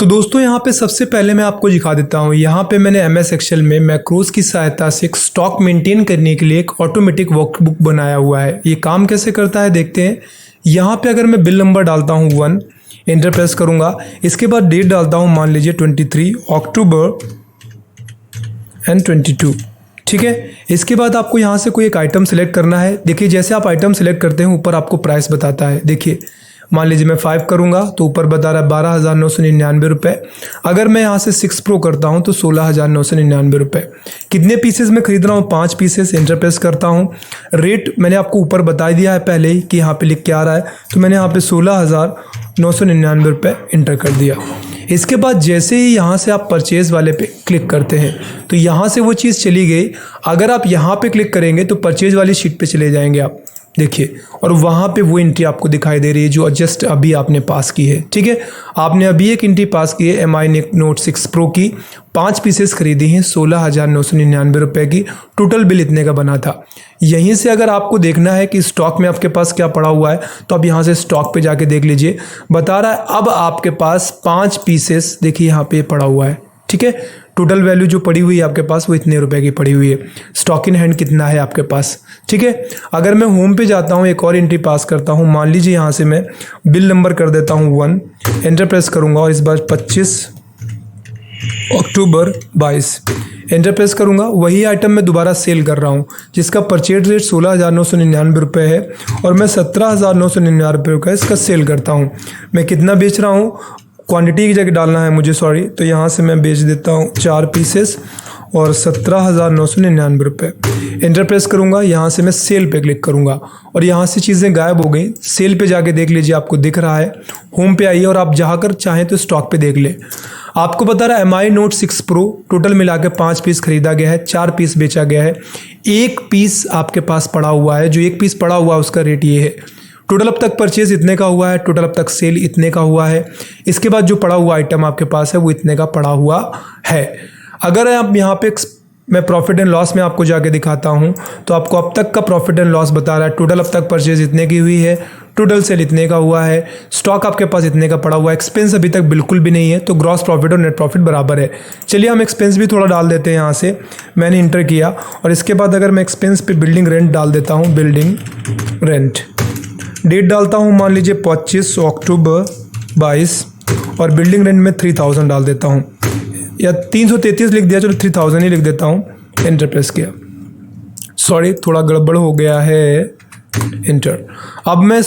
तो दोस्तों यहाँ पे सबसे पहले मैं आपको दिखा देता हूँ। यहाँ पे मैंने MS एक्सेल में मैक्रोज की सहायता से एक स्टॉक मेंटेन करने के लिए एक ऑटोमेटिक वर्कबुक बनाया हुआ है। ये काम कैसे करता है देखते हैं। यहाँ पे अगर मैं बिल नंबर डालता हूँ 1, एंटर प्रेस करूँगा, इसके बाद डेट डालता हूँ, मान लीजिए 23 अक्टूबर एंड 22, ठीक है। इसके बाद आपको यहाँ से कोई एक आइटम सेलेक्ट करना है। देखिए जैसे आप आइटम सेलेक्ट करते हैं ऊपर आपको प्राइस बताता है। देखिए मान लीजिए मैं 5 करूँगा तो ऊपर बता रहा है 12,999 रुपये। अगर मैं यहाँ से 6 प्रो करता हूँ तो 16,999 रुपये। कितने पीसेस में खरीद रहा हूँ? 5 पीसेस। एंटर प्रेस करता हूँ। रेट मैंने आपको ऊपर बता दिया है पहले ही कि यहाँ पे लिख के आ रहा है, तो मैंने यहाँ पे 16,999 रुपये इंटर कर दिया। इसके बाद जैसे ही यहाँ से आप परचेज़ वाले पे क्लिक करते हैं तो यहाँ से वो चीज़ चली गई। अगर आप यहाँ पे क्लिक करेंगे तो परचेज़ वाली शीट पे चले जाएंगे आप, देखिए, और वहाँ पे वो एंट्री आपको दिखाई दे रही है जो जस्ट अभी आपने पास की है, ठीक है। आपने अभी एक एंट्री पास की है MI Note 6 Pro की, 5 पीसेस खरीदी हैं 16,999 रुपये की। टोटल बिल इतने का बना था। यहीं से अगर आपको देखना है कि स्टॉक में आपके पास क्या पड़ा हुआ है तो आप यहाँ से स्टॉक पे जाके देख लीजिए, बता रहा है अब आपके पास 5 पीसेस, देखिए यहाँ पे पड़ा हुआ है, ठीक है। टोटल वैल्यू जो पड़ी हुई है आपके पास वो इतने रुपए की पड़ी हुई है। स्टॉक इन हैंड कितना है आपके पास, ठीक है। अगर मैं होम पे जाता हूँ, एक और एंट्री पास करता हूँ, मान लीजिए यहाँ से मैं बिल नंबर कर देता हूँ 1, एंटर प्रेस करूँगा और इस बार 25 अक्टूबर 22 एंटर प्रेस करूँगा। वही आइटम मैं दोबारा सेल कर रहा हूँ जिसका परचेज रेट 16,999 रुपये है और मैं 17,999 रुपये का इसका सेल करता हूँ। मैं कितना बेच रहा हूँ, क्वांटिटी की जगह डालना है मुझे, सॉरी, तो यहाँ से मैं बेच देता हूँ 4 पीसेस और 17,999 रुपये। एंटर प्रेस करूँगा, यहाँ से मैं सेल पे क्लिक करूँगा और यहाँ से चीज़ें गायब हो गई। सेल पे जाके देख लीजिए, आपको दिख रहा है। होम पे आइए और आप जहाँ कर चाहें तो स्टॉक पे देख ले। आपको बता रहा है MI Note 6 Pro टोटल मिला के 5 पीस खरीदा गया है, 4 पीस बेचा गया है, 1 पीस आपके पास पड़ा हुआ है। जो 1 पीस पड़ा हुआ है उसका रेट ये है। टोटल अब तक परचेज इतने का हुआ है, टोटल अब तक सेल इतने का हुआ है। इसके बाद जो पड़ा हुआ आइटम आपके पास है वो इतने का पड़ा हुआ है। अगर आप यहाँ पे मैं प्रॉफिट एंड लॉस में आपको जाके दिखाता हूँ तो आपको अब तक का प्रॉफिट एंड लॉस बता रहा है। टोटल अब तक परचेज इतने की हुई है, टोटल सेल इतने का हुआ है, स्टॉक आपके पास इतने का पड़ा हुआ है, एक्सपेंस अभी तक बिल्कुल भी नहीं है, तो ग्रॉस प्रॉफिट और नेट प्रॉफिट बराबर है। चलिए हम एक्सपेंस भी थोड़ा डाल देते हैं। यहाँ से मैंने इंटर किया और इसके बाद अगर मैं एक्सपेंस पे बिल्डिंग रेंट डाल देता हूँ, बिल्डिंग रेंट, डेट डालता हूँ मान लीजिए 25 अक्टूबर 22 और बिल्डिंग रेंट में 3,000 डाल देता हूँ, या 333 लिख दिया, चलो 3,000 ही लिख देता हूँ। एंटर प्रेस किया, सॉरी थोड़ा गड़बड़ हो गया है, एंटर। अब मैं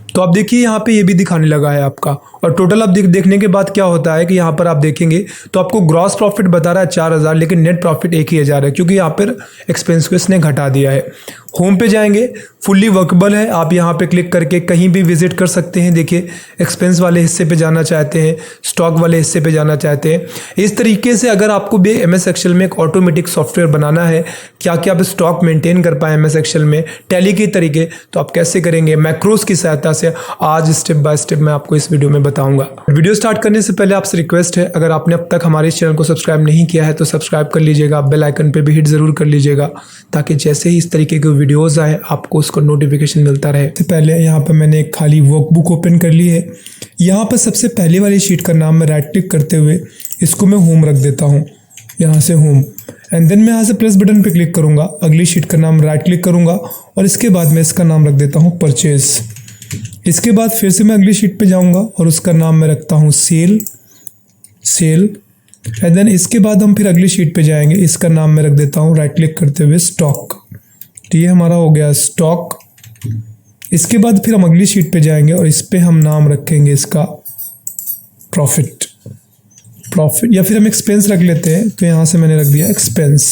तो आप देखिए यहाँ पे ये भी दिखाने लगा है आपका, और टोटल अब देखने के बाद क्या होता है कि यहाँ पर आप देखेंगे तो आपको ग्रॉस प्रॉफिट बता रहा है 4,000, लेकिन नेट प्रॉफिट 1,000 है क्योंकि यहाँ पर एक्सपेंस को इसने घटा दिया है। होम पे जाएंगे, फुल्ली वर्कबल है, आप यहाँ पे क्लिक करके कहीं भी विजिट कर सकते हैं। देखिए एक्सपेंस वाले हिस्से पे जाना चाहते हैं, स्टॉक वाले हिस्से पे जाना चाहते हैं। इस तरीके से अगर आपको भी MS एक्सेल में एक ऑटोमेटिक सॉफ्टवेयर बनाना है, क्या क्या आप स्टॉक मेंटेन कर पाए MS एक्सेल में टैली के तरीके, तो आप कैसे करेंगे मैक्रोज की सहायता से, आज स्टेप बाय स्टेप मैं आपको इस वीडियो में बताऊंगा। वीडियो स्टार्ट करने से पहले आपसे रिक्वेस्ट है, अगर आपने अब तक हमारे चैनल को सब्सक्राइब नहीं किया है तो सब्सक्राइब कर लीजिएगा, बेल आइकन पे भी हिट जरूर कर लीजिएगा ताकि जैसे ही इस तरीके के वीडियोस आए आपको उसका नोटिफिकेशन मिलता रहे। तो पहले यहाँ पर मैंने एक खाली वर्कबुक ओपन कर ली है। यहाँ पर सबसे पहले वाली शीट का नाम मैं राइट क्लिक करते हुए इसको मैं होम रख देता हूँ, यहाँ से होम, एंड देन मैं यहाँ से प्रेस बटन पे क्लिक करूँगा, अगली शीट का नाम राइट क्लिक करूँगा और इसके बाद मैं इसका नाम रख देता हूँ परचेज। इसके बाद फिर से मैं अगली शीट पे जाऊँगा और उसका नाम मैं रखता हूँ सेल, एंड देन इसके बाद हम फिर अगली शीट पे जाएंगे, इसका नाम मैं रख देता हूँ राइट क्लिक करते हुए स्टॉक। तो ये हमारा हो गया स्टॉक। इसके बाद फिर हम अगली शीट पे जाएंगे और इस पे हम नाम रखेंगे इसका प्रॉफिट, या फिर हम एक्सपेंस रख लेते हैं, तो यहाँ से मैंने रख दिया एक्सपेंस।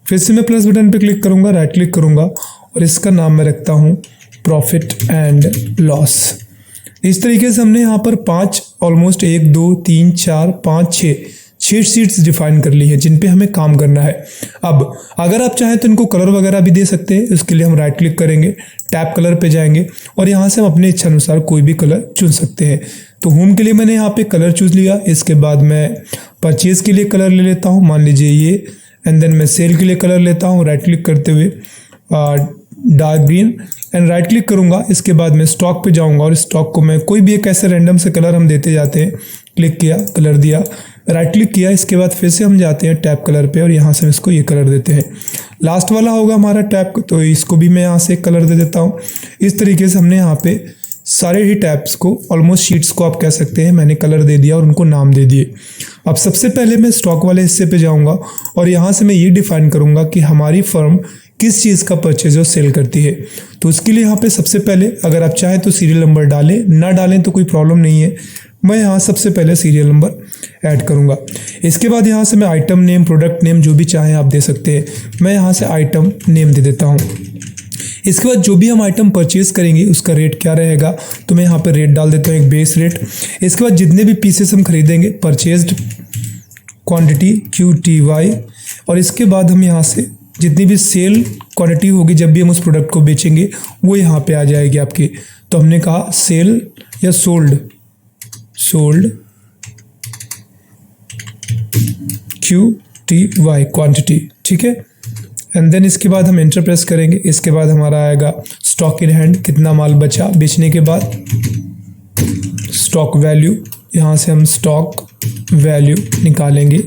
फिर से मैं प्लस बटन पे क्लिक करूँगा, राइट क्लिक करूँगा और इसका नाम मैं रखता हूँ प्रॉफिट एंड लॉस। इस तरीके से हमने यहाँ पर 5 ऑलमोस्ट 1 2 3 4 5 6 शीट्स डिफाइन कर ली है जिन पे हमें काम करना है। अब अगर आप चाहें तो इनको कलर वगैरह भी दे सकते हैं। इसके लिए हम राइट क्लिक करेंगे, टैप कलर पे जाएंगे और यहाँ से हम अपने इच्छा अनुसार कोई भी कलर चुन सकते हैं। तो होम के लिए मैंने यहाँ पे कलर चूज लिया। इसके बाद मैं परचेज के लिए कलर ले लेता हूँ, मान लीजिए ये, एंड देन मैं सेल के लिए कलर लेता हूँ राइट क्लिक करते हुए dark green, and right click करूँगा। इसके बाद मैं स्टॉक पे जाऊँगा और स्टॉक को मैं कोई भी एक ऐसे रैंडम से कलर हम देते जाते हैं, क्लिक किया, कलर दिया, राइट क्लिक किया, इसके बाद फिर से हम जाते हैं टैप कलर पे और यहाँ से हम इसको ये कलर देते हैं। लास्ट वाला होगा हमारा टैप, तो इसको भी मैं यहाँ से एक कलर दे देता हूँ। इस तरीके से हमने यहाँ पे सारे ही टैब्स को, ऑलमोस्ट शीट्स को आप कह सकते हैं, मैंने कलर दे दिया और उनको नाम दे दिए। अब सबसे पहले मैं स्टॉक वाले हिस्से पे जाऊंगा और यहाँ से मैं ये डिफाइन करूंगा कि हमारी फर्म किस चीज़ का परचेज और सेल करती है। तो उसके लिए यहाँ पे सबसे पहले अगर आप चाहें तो सीरियल नंबर डालें, ना डालें तो कोई प्रॉब्लम नहीं है। मैं यहाँ सबसे पहले सीरियल नंबर ऐड करूँगा। इसके बाद यहाँ से मैं आइटम नेम, प्रोडक्ट नेम जो भी चाहें आप दे सकते हैं। मैं यहाँ से आइटम नेम दे देता हूँ। इसके बाद जो भी हम आइटम परचेज करेंगे उसका रेट क्या रहेगा, तो मैं यहाँ पर रेट डाल देता हूँ, एक बेस रेट। इसके बाद जितने भी पीसेस हम खरीदेंगे, परचेज्ड क्वांटिटी QTY, और इसके बाद हम यहाँ से जितनी भी सेल क्वांटिटी होगी जब भी हम उस प्रोडक्ट को बेचेंगे वो यहाँ पे आ जाएगी आपकी। तो हमने कहा सेल या सोल्ड QTY क्वांटिटी, ठीक है। एंड देन इसके बाद हम एंटर प्रेस करेंगे। इसके बाद हमारा आएगा स्टॉक इन हैंड, कितना माल बचा बेचने के बाद, स्टॉक वैल्यू, यहाँ से हम स्टॉक वैल्यू निकालेंगे,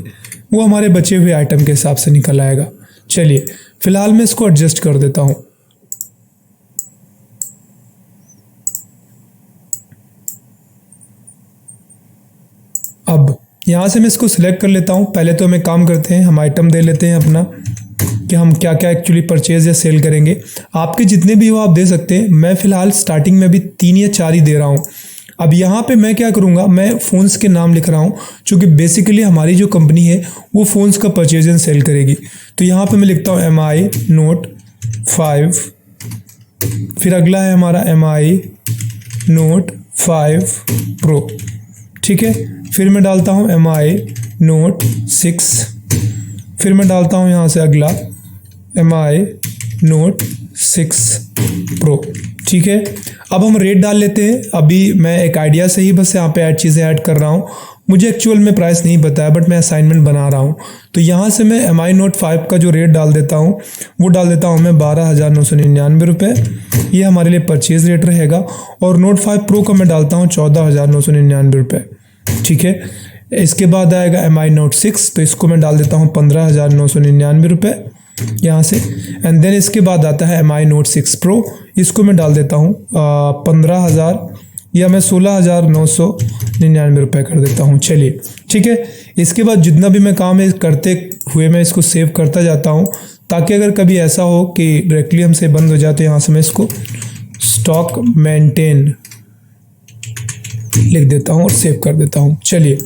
वो हमारे बचे हुए आइटम के हिसाब से निकल आएगा। चलिए फिलहाल मैं इसको एडजस्ट कर देता हूँ। अब यहाँ से मैं इसको सिलेक्ट कर लेता हूँ। पहले तो हम एक काम करते हैं, हम आइटम दे लेते हैं अपना कि हम क्या क्या एक्चुअली परचेज या सेल करेंगे। आपके जितने भी हो आप दे सकते हैं। मैं फ़िलहाल स्टार्टिंग में भी 3 या 4 ही दे रहा हूँ। अब यहाँ पे मैं क्या करूँगा, मैं फ़ोन्स के नाम लिख रहा हूँ, क्योंकि बेसिकली हमारी जो कंपनी है वो फ़ोन्स का परचेज एंड सेल करेगी। तो यहाँ पे मैं लिखता हूँ MI Note 5, फिर अगला है हमारा MI Note 5 Pro, ठीक है। फिर मैं डालता हूँ MI Note 6, फिर मैं डालता हूँ यहाँ से अगला MI Note 6 Pro, ठीक है। अब हम रेट डाल लेते हैं। अभी मैं एक आइडिया से ही बस यहाँ पे चीज़ें ऐड कर रहा हूँ, मुझे एक्चुअल में प्राइस नहीं पता है, बट मैं असाइनमेंट बना रहा हूँ। तो यहाँ से मैं MI Note 5 का जो रेट डाल देता हूँ वो डाल देता हूँ मैं 12,999 रुपये। ये हमारे लिए परचेज रेट रहेगा। और Note 5 Pro का मैं डालता हूँ 14,999 रुपये, ठीक है। इसके बाद आएगा MI Note 6, तो इसको मैं डाल देता हूँ 15,999 रुपये यहाँ से। एंड देन इसके बाद आता है MI Note 6 Pro, इसको मैं डाल देता हूँ 15,000 या मैं 16,999 रुपये कर देता हूँ। चलिए ठीक है। इसके बाद जितना भी मैं काम है करते हुए मैं इसको सेव करता जाता हूँ, ताकि अगर कभी ऐसा हो कि डायरेक्टली हमसे बंद हो जाए तो यहाँ से मैं इसको स्टॉक मेंटेन लिख देता हूँ और सेव कर देता हूँ। चलिए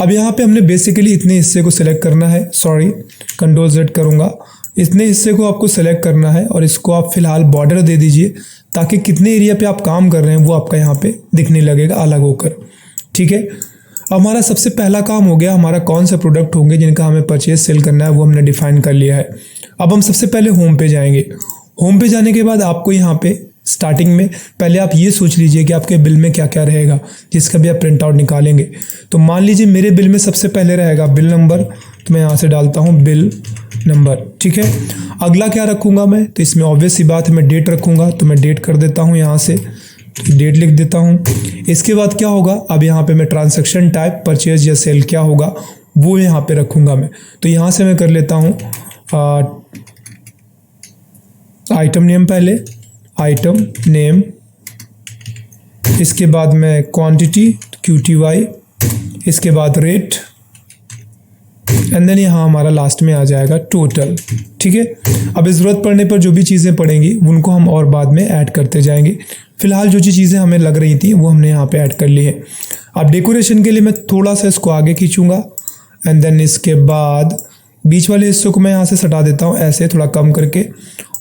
अब यहाँ पे हमने बेसिकली इतने हिस्से को सिलेक्ट करना है, सॉरी Ctrl Z करूँगा, इतने हिस्से को आपको सेलेक्ट करना है और इसको आप फिलहाल बॉर्डर दे दीजिए, ताकि कितने एरिया पे आप काम कर रहे हैं वो आपका यहाँ पे दिखने लगेगा अलग होकर, ठीक है। हमारा सबसे पहला काम हो गया, हमारा कौन से प्रोडक्ट होंगे जिनका हमें परचेज सेल करना है वो हमने डिफाइन कर लिया है। अब हम सबसे पहले होम पे जाएंगे। होम पे जाने के बाद आपको यहाँ पे स्टार्टिंग में पहले आप ये सोच लीजिए कि आपके बिल में क्या क्या रहेगा, जिसका भी आप प्रिंट आउट निकालेंगे। तो मान लीजिए मेरे बिल में सबसे पहले रहेगा बिल नंबर, तो मैं यहाँ से डालता हूँ बिल नंबर, ठीक है। अगला क्या रखूँगा मैं, तो इसमें ऑब्वियस सी बात है मैं डेट रखूँगा, तो मैं डेट कर देता हूँ यहाँ से, तो डेट लिख देता हूँ। इसके बाद क्या होगा, अब यहाँ पे मैं ट्रांजैक्शन टाइप परचेज या सेल क्या होगा वो यहाँ पे रखूँगा मैं। तो यहाँ से मैं कर लेता हूँ आइटम नेम, पहले आइटम नेम, इसके बाद मैं क्वांटिटी QTY, इसके बाद रेट, एंड देन यहाँ हमारा लास्ट में आ जाएगा टोटल, ठीक है। अब इस ज़रूरत पड़ने पर जो भी चीज़ें पड़ेंगी उनको हम और बाद में ऐड करते जाएंगे। फिलहाल जो चीज़ें हमें लग रही थी वो हमने यहाँ पे ऐड कर ली है। अब डेकोरेशन के लिए मैं थोड़ा सा इसको आगे खींचूँगा, एंड देन इसके बाद बीच वाले हिस्से को मैं यहाँ से सटा देता हूँ ऐसे थोड़ा कम करके,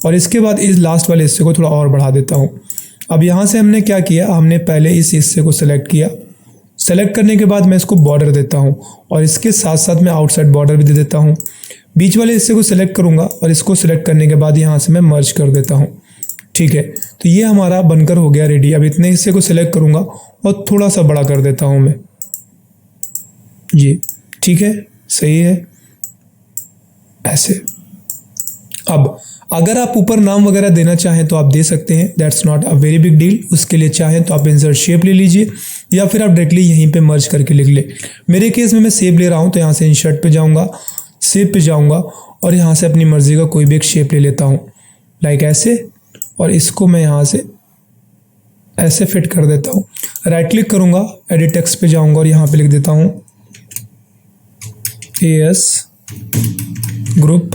और इसके बाद इस लास्ट वाले हिस्से को थोड़ा और बढ़ा देता हूँ। अब यहाँ से हमने क्या किया, हमने पहले इस हिस्से को सिलेक्ट किया, सेलेक्ट करने के बाद मैं इसको बॉर्डर देता हूँ और इसके साथ साथ मैं आउटसाइड बॉर्डर भी दे देता हूँ। बीच वाले हिस्से को सिलेक्ट करूँगा और इसको सिलेक्ट करने के बाद यहाँ से मैं मर्ज कर देता हूँ, ठीक है। तो ये हमारा बनकर हो गया रेडी। अब इतने हिस्से को सिलेक्ट करूँगा और थोड़ा सा बड़ा कर देता हूँ मैं, ये ठीक है, सही है ऐसे। अब अगर आप ऊपर नाम वगैरह देना चाहें तो आप दे सकते हैं, that's not a very big deal. उसके लिए चाहें तो आप इंसर्ट शेप ले लीजिए या फिर आप डायरेक्टली यहीं पे मर्ज करके लिख ले। मेरे केस में मैं शेप ले रहा हूँ तो यहाँ से इंसर्ट पे जाऊँगा, शेप पे जाऊँगा और यहाँ से अपनी मर्जी का कोई भी एक शेप ले लेता हूँ, लाइक ऐसे, और इसको मैं यहाँ से ऐसे फिट कर देता हूँ। राइट क्लिक करूँगा, एडिट टेक्स्ट पे जाऊँगा और यहाँ पे लिख देता हूँ AS ग्रुप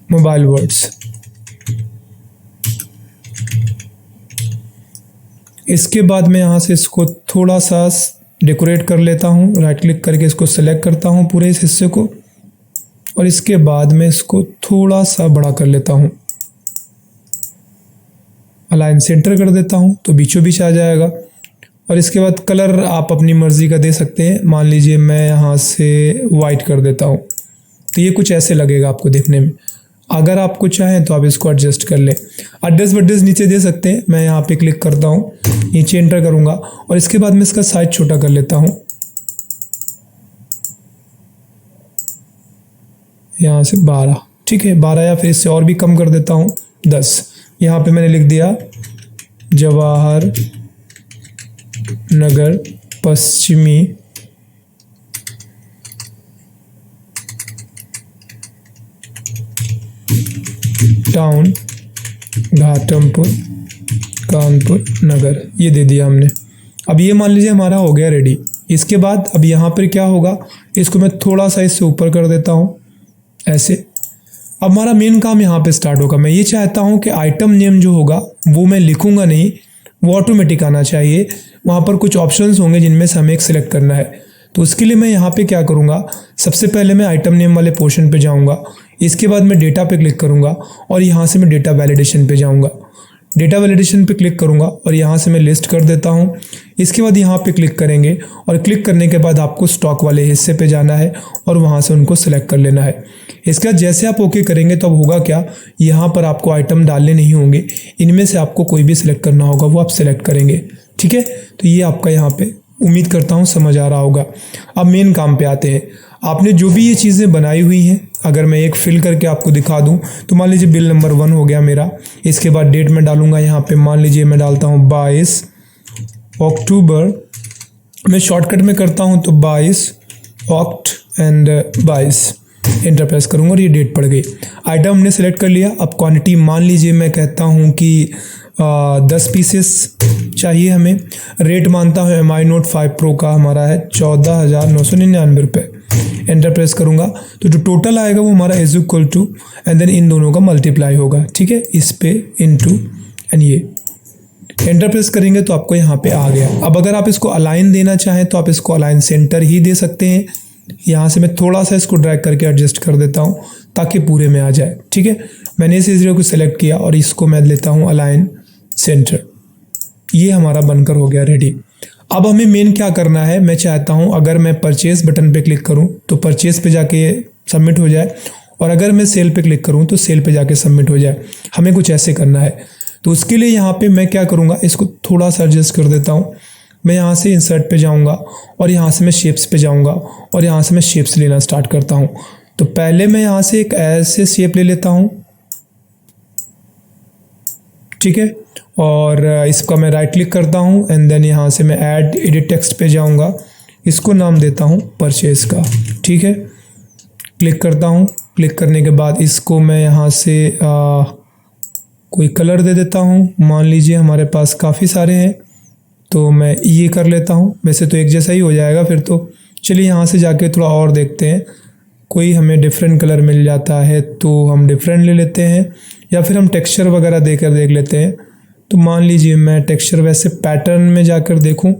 मोबाइल वर्ड्स। इसके बाद मैं यहाँ से इसको थोड़ा सा डेकोरेट कर लेता हूँ, राइट क्लिक करके इसको सेलेक्ट करता हूँ पूरे इस हिस्से को, और इसके बाद मैं इसको थोड़ा सा बड़ा कर लेता हूँ, अलाइन सेंटर कर देता हूँ तो बीचों बीच आ जाएगा। और इसके बाद कलर आप अपनी मर्ज़ी का दे सकते हैं, मान लीजिए मैं यहाँ से वाइट कर देता हूँ तो ये कुछ ऐसे लगेगा आपको देखने में। अगर आपको चाहें तो आप इसको एडजस्ट कर लें, एड्रेस वड्रेस नीचे दे सकते हैं। मैं यहाँ पे क्लिक करता हूँ, नीचे एंटर करूँगा और इसके बाद मैं इसका साइज छोटा कर लेता हूँ, यहाँ से 12, ठीक है 12, या फिर इससे और भी कम कर देता हूँ 10। यहाँ पे मैंने लिख दिया जवाहर नगर पश्चिमी टाउन घाटमपुर कानपुर नगर, ये दे दिया हमने। अब ये मान लीजिए हमारा हो गया रेडी। इसके बाद अब यहाँ पर क्या होगा, इसको मैं थोड़ा सा इससे ऊपर कर देता हूँ ऐसे। अब हमारा मेन काम यहाँ पे स्टार्ट होगा। मैं ये चाहता हूँ कि आइटम नेम जो होगा वो मैं लिखूँगा नहीं, वो ऑटोमेटिक आना चाहिए। वहाँ पर कुछ ऑप्शंस होंगे जिनमें से हमें एक सिलेक्ट करना है। तो उसके लिए मैं यहाँ पे क्या करूँगा, सबसे पहले मैं आइटम नेम वाले पोर्शन पे जाऊँगा, इसके बाद मैं डेटा पे क्लिक करूँगा और यहाँ से मैं डेटा वैलिडेशन पे जाऊँगा। डेटा वैलिडेशन पे क्लिक करूँगा और यहाँ से मैं लिस्ट कर देता हूँ। इसके बाद यहाँ पे क्लिक करेंगे और क्लिक करने के बाद आपको स्टॉक वाले हिस्से पे जाना है और वहाँ से उनको सेलेक्ट कर लेना है। इसके बाद जैसे आप ओके करेंगे तो अब होगा क्या, यहाँ पर आपको आइटम डालने नहीं होंगे, इनमें से आपको कोई भी सिलेक्ट करना होगा वो आप सिलेक्ट करेंगे, ठीक है। तो ये आपका यहाँ पे उम्मीद करता हूँ समझ आ रहा होगा। अब मेन काम पे आते हैं। आपने जो भी ये चीज़ें बनाई हुई हैं, अगर मैं एक फिल करके आपको दिखा दूं तो मान लीजिए बिल नंबर 1 हो गया मेरा। इसके बाद डेट में डालूंगा, यहाँ पे मान लीजिए मैं डालता हूँ 22 अक्टूबर। मैं शॉर्टकट में करता हूँ तो 22 ऑक्ट एंड 22 एंटर प्रेस करूँगा और ये डेट पड़ गई। आइटम हमने सेलेक्ट कर लिया। अब क्वांटिटी मान लीजिए मैं कहता हूँ कि 10 पीसेस चाहिए हमें। रेट मानता हूँ MI Note 5 Pro का हमारा है 14,999 रुपये। एंटर प्रेस करूँगा तो जो टोटल आएगा वो हमारा is equal to and then इन दोनों का मल्टीप्लाई होगा, ठीक है, इस पे इनटू एंड ये एंटर प्रेस करेंगे तो आपको यहाँ पे आ गया। अब अगर आप इसको अलाइन देना चाहें तो आप इसको अलाइन सेंटर ही दे सकते हैं। यहाँ से मैं थोड़ा सा इसको ड्रैग करके एडजस्ट कर देता हूँ ताकि पूरे में आ जाए, ठीक है। मैंने इस एरिया को सिलेक्ट किया और इसको मैं लेता हूँ अलाइन सेंटर। ये हमारा बनकर हो गया रेडी। अब हमें मेन क्या करना है, मैं चाहता हूँ अगर मैं परचेज बटन पे क्लिक करूँ तो परचेज पे जाके सबमिट हो जाए, और अगर मैं सेल पे क्लिक करूँ तो सेल पे जाके सबमिट हो जाए। हमें कुछ ऐसे करना है। तो उसके लिए यहाँ पे मैं क्या करूँगा, इसको थोड़ा सा एडजस्ट कर देता हूँ। मैं यहाँ से इंसर्ट पे जाऊँगा और यहाँ से मैं शेप्स पे जाऊँगा और यहाँ से मैं शेप्स लेना स्टार्ट करता हूँ। तो पहले मैं यहाँ से एक ऐसे शेप ले लेता हूँ, ठीक है, और इसका मैं राइट क्लिक करता हूँ एंड देन यहाँ से मैं ऐड एडिट टेक्स्ट पे जाऊँगा। इसको नाम देता हूँ परचेज का, ठीक है। क्लिक करता हूँ। क्लिक करने के बाद इसको मैं यहाँ से कोई कलर दे देता हूँ। मान लीजिए हमारे पास काफ़ी सारे हैं तो मैं ये कर लेता हूँ। वैसे तो एक जैसा ही हो जाएगा फिर तो। चलिए यहाँ से जाके थोड़ा और देखते हैं, कोई हमें डिफरेंट कलर मिल जाता है तो हम डिफरेंट ले लेते हैं, या फिर हम टेक्सचर वगैरह देकर देख लेते हैं। तो मान लीजिए मैं टेक्सचर वैसे पैटर्न में जाकर देखूं,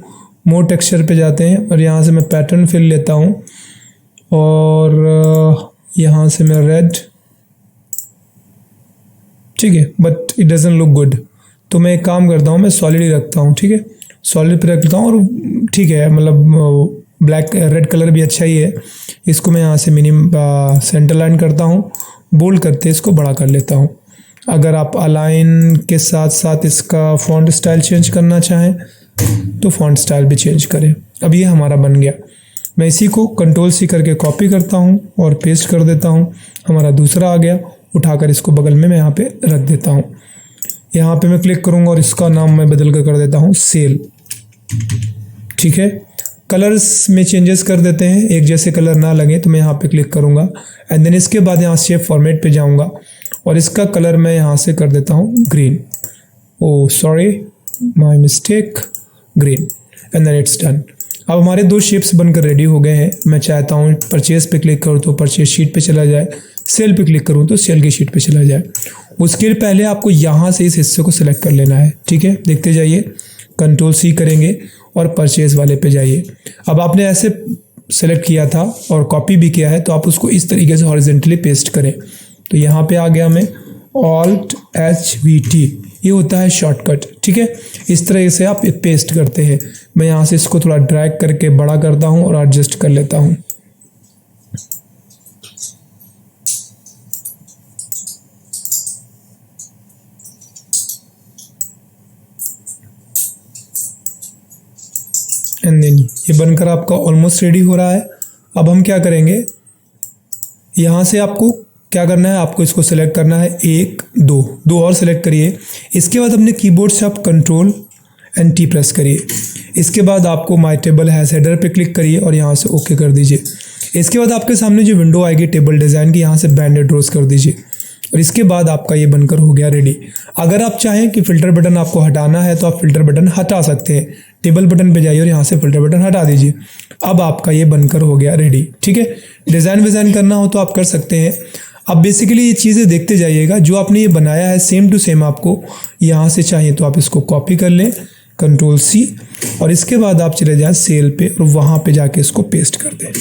मोर टेक्सचर पे जाते हैं और यहाँ से मैं पैटर्न फिल लेता हूँ और यहाँ से मैं रेड, ठीक है, but it doesn't look good. तो मैं एक काम करता हूँ, मैं सॉलिड ही रखता हूँ, ठीक है, सॉलिड पे रखता हूँ और ठीक है, मतलब ब्लैक रेड कलर भी अच्छा ही है। इसको मैं यहाँ से मिनिमम सेंटर लाइन करता हूँ, बोल्ड करते इसको बड़ा कर लेता हूँ। अगर आप अलाइन के साथ साथ इसका फॉन्ट स्टाइल चेंज करना चाहें तो फॉन्ट स्टाइल भी चेंज करें। अब ये हमारा बन गया। मैं इसी को कंट्रोल सी करके कॉपी करता हूँ और पेस्ट कर देता हूँ। हमारा दूसरा आ गया। उठाकर इसको बगल में मैं यहाँ पे रख देता हूँ। यहाँ पे मैं क्लिक करूँगा और इसका नाम मैं बदल कर देता हूँ सेल। ठीक है, कलर्स में चेंजेस कर देते हैं, एक जैसे कलर ना लगे तो मैं यहाँ पे क्लिक करूँगा एंड देन इसके बाद यहाँ शेप फॉर्मेट पे जाऊँगा और इसका कलर मैं यहाँ से कर देता हूँ green. Oh sorry, my mistake, green and then it's done. अब हमारे दो शेप्स बनकर रेडी हो गए हैं। मैं चाहता हूँ परचेज पे क्लिक करूँ तो परचेज शीट पे चला जाए, सेल पे क्लिक करूँ तो सेल की शीट पे चला जाए। उसके लिए पहले आपको यहाँ से इस हिस्से को सिलेक्ट कर लेना है। ठीक है, देखते जाइए, कंट्रोल सी करेंगे और परचेज वाले पे जाइए। अब आपने ऐसे सेलेक्ट किया था और कॉपी भी किया है तो आप उसको इस तरीके से हॉरिजेंटली पेस्ट करें। तो यहाँ पे आ गया मैं Alt+HVT, ये होता है शॉर्टकट। ठीक है, इस तरह से आप पेस्ट करते हैं। मैं यहाँ से इसको थोड़ा ड्रैग करके बड़ा करता हूँ और एडजस्ट कर लेता हूँ। एंड देन ये बनकर आपका ऑलमोस्ट रेडी हो रहा है। अब हम क्या करेंगे, यहाँ से आपको क्या करना है, आपको इसको सेलेक्ट करना है, 1 2 और सेलेक्ट करिए। इसके बाद अपने कीबोर्ड से आप Ctrl+T प्रेस करिए। इसके बाद आपको माय टेबल हैज़ हेडर पे क्लिक करिए और यहाँ से ओके कर दीजिए। इसके बाद आपके सामने जो विंडो आएगी टेबल डिज़ाइन की, यहाँ से बैंडेड रोज कर दीजिए और इसके बाद आपका ये बनकर हो गया रेडी। अगर आप चाहें कि फ़िल्टर बटन आपको हटाना है तो आप फ़िल्टर बटन हटा सकते हैं। टेबल बटन पे जाइए और यहाँ से फ़िल्टर बटन हटा दीजिए। अब आपका ये बनकर हो गया रेडी। ठीक है, डिज़ाइन विज़ाइन करना हो तो आप कर सकते हैं। अब बेसिकली ये चीज़ें देखते जाइएगा, जो आपने ये बनाया है सेम टू सेम आपको यहाँ से चाहिए तो आप इसको कॉपी कर लें, Ctrl+C, और इसके बाद आप चले जाएं सेल पे और वहाँ पे जाके इसको पेस्ट कर दें।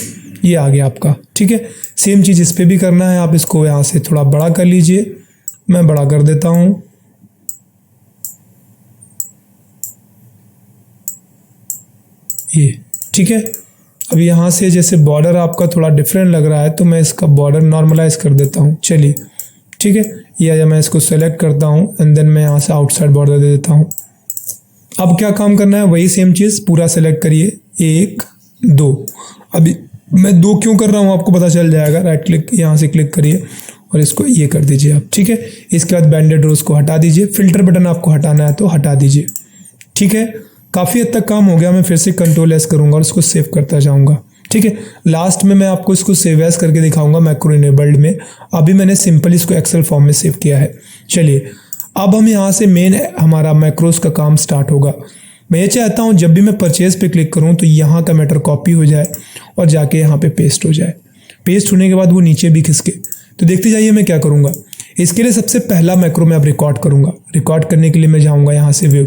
ये आ गया आपका। ठीक है, सेम चीज़ इस पे भी करना है। आप इसको यहाँ से थोड़ा बड़ा कर लीजिए, मैं बड़ा कर देता हूँ। ये ठीक है। अब यहाँ से जैसे बॉर्डर आपका थोड़ा डिफरेंट लग रहा है तो मैं इसका बॉर्डर नॉर्मलाइज कर देता हूँ। चलिए ठीक है, या मैं इसको सेलेक्ट करता हूँ एंड देन मैं यहाँ से आउटसाइड बॉर्डर दे देता हूँ। अब क्या काम करना है, वही सेम चीज़ पूरा सेलेक्ट करिए, 1 2। अभी मैं 2 क्यों कर रहा हूँ आपको पता चल जाएगा। राइट क्लिक यहाँ से क्लिक करिए और इसको ये कर दीजिए आप। ठीक है, इसके बाद बैंडेड रोज को हटा दीजिए। फिल्टर बटन आपको हटाना है तो हटा दीजिए। ठीक है, काफ़ी हद तक काम हो गया। मैं फिर से Ctrl+S करूँगा और इसको सेव करता जाऊँगा। ठीक है, लास्ट में मैं आपको इसको सेव एज करके दिखाऊंगा मैक्रो इनेबल्ड में। अभी मैंने सिंपल इसको एक्सेल फॉर्म में सेव किया है। चलिए अब हम यहाँ से मेन हमारा मैक्रोस का काम स्टार्ट होगा। मैं ये चाहता हूँ जब भी मैं परचेज पे क्लिक करूँ तो यहाँ का मैटर कॉपी हो जाए और जाके यहाँ पे पेस्ट हो जाए। पेस्ट होने के बाद वो नीचे भी खिसके। तो देखते जाइए मैं क्या करूँगा। इसके लिए सबसे पहला मैक्रो मैं अब रिकॉर्ड करूँगा। रिकॉर्ड करने के लिए मैं जाऊँगा यहाँ से व्यू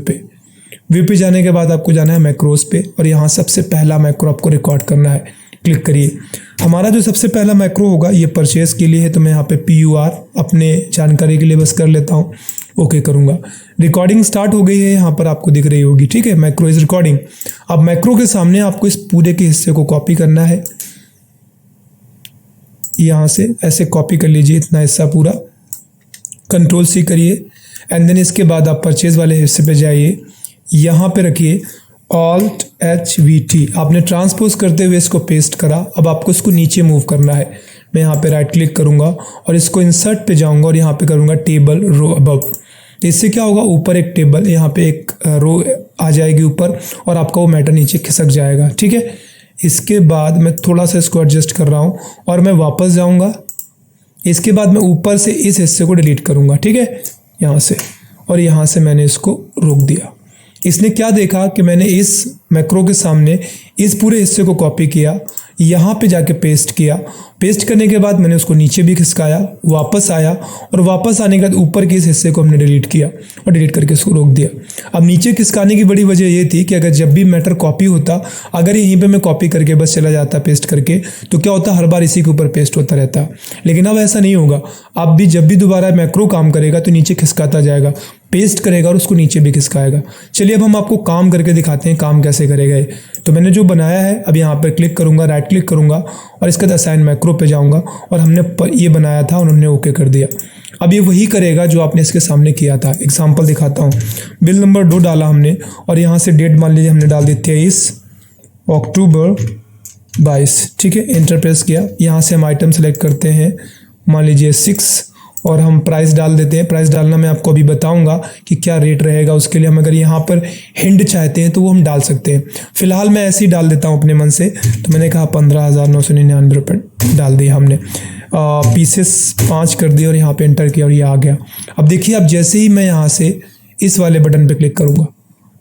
पे जाने के बाद आपको जाना है मैक्रोस पे और यहाँ सबसे पहला मैक्रो आपको रिकॉर्ड करना है। क्लिक करिए। हमारा जो सबसे पहला मैक्रो होगा ये परचेज के लिए है तो मैं यहाँ पे PUR अपने जानकारी के लिए बस कर लेता हूँ, ओके करूँगा। रिकॉर्डिंग स्टार्ट हो गई है, यहाँ पर आपको दिख रही होगी। ठीक है, मैक्रो इज रिकॉर्डिंग। अब मैक्रो के सामने आपको इस पूरे के हिस्से को कॉपी करना है। यहाँ से ऐसे कॉपी कर लीजिए इतना हिस्सा पूरा, Ctrl+C करिए एंड देन इसके बाद आप परचेज वाले हिस्से पे जाइए, यहाँ पे रखिए Alt+HVT। आपने ट्रांसपोज करते हुए इसको पेस्ट करा। अब आपको इसको नीचे मूव करना है। मैं यहाँ पे राइट क्लिक करूँगा और इसको इंसर्ट पे जाऊँगा और यहाँ पे करूँगा टेबल रो अबव। तो इससे क्या होगा, ऊपर एक टेबल, यहाँ पे एक रो आ जाएगी ऊपर और आपका वो मैटर नीचे खिसक जाएगा। ठीक है, इसके बाद मैं थोड़ा सा इसको एडजस्ट कर रहा हूँ और मैं वापस जाऊँगा। इसके बाद मैं ऊपर से इस हिस्से को डिलीट करूँगा। ठीक है, यहाँ से, और यहाँ से मैंने इसको रोक दिया। इसने क्या देखा कि मैंने इस मैक्रो के सामने इस पूरे हिस्से को कॉपी किया, यहाँ पे जाके पेस्ट किया। पेस्ट करने के बाद मैंने उसको नीचे भी खिसकाया, वापस आया और वापस आने के बाद ऊपर के इस हिस्से को हमने डिलीट किया और डिलीट करके उसको रोक दिया। अब नीचे खिसकाने की बड़ी वजह ये थी कि अगर जब भी मैटर कॉपी होता, अगर यहीं पे मैं कॉपी करके बस चला जाता पेस्ट करके, तो क्या होता, हर बार इसी के ऊपर पेस्ट होता रहता। लेकिन अब ऐसा नहीं होगा। अब भी जब भी दोबारा मैक्रो काम करेगा तो नीचे खिसकाता जाएगा, पेस्ट करेगा और उसको नीचे भी खिसकाएगा। चलिए अब हम आपको काम करके दिखाते हैं काम कैसे करेगा। तो मैंने जो बनाया है अब यहाँ पर क्लिक करूँगा, राइट क्लिक करूँगा और इसके बाद असाइन मैक्रो पे जाऊँगा और हमने ये बनाया था और हमने ओके कर दिया। अब ये वही करेगा जो आपने इसके सामने किया था। एग्जांपल दिखाता हूँ। बिल नंबर 2 डाला हमने और यहाँ से डेट मान लीजिए हमने डाल दी 23 अक्टूबर 22, ठीक है। एंटर प्रेस किया, यहाँ से हम आइटम सेलेक्ट करते हैं, मान लीजिए 6, और हम प्राइस डाल देते हैं। प्राइस डालना मैं आपको अभी बताऊंगा कि क्या रेट रहेगा, उसके लिए हम अगर यहाँ पर हिंट चाहते हैं तो वो हम डाल सकते हैं। फिलहाल मैं ऐसे ही डाल देता हूँ अपने मन से, तो मैंने कहा 15,999 रुपये डाल दिए हमने। पीसेस 5 कर दिए और यहाँ पे एंटर किया और ये आ गया। अब देखिए, अब जैसे ही मैं यहाँ से इस वाले बटन पे क्लिक करूँगा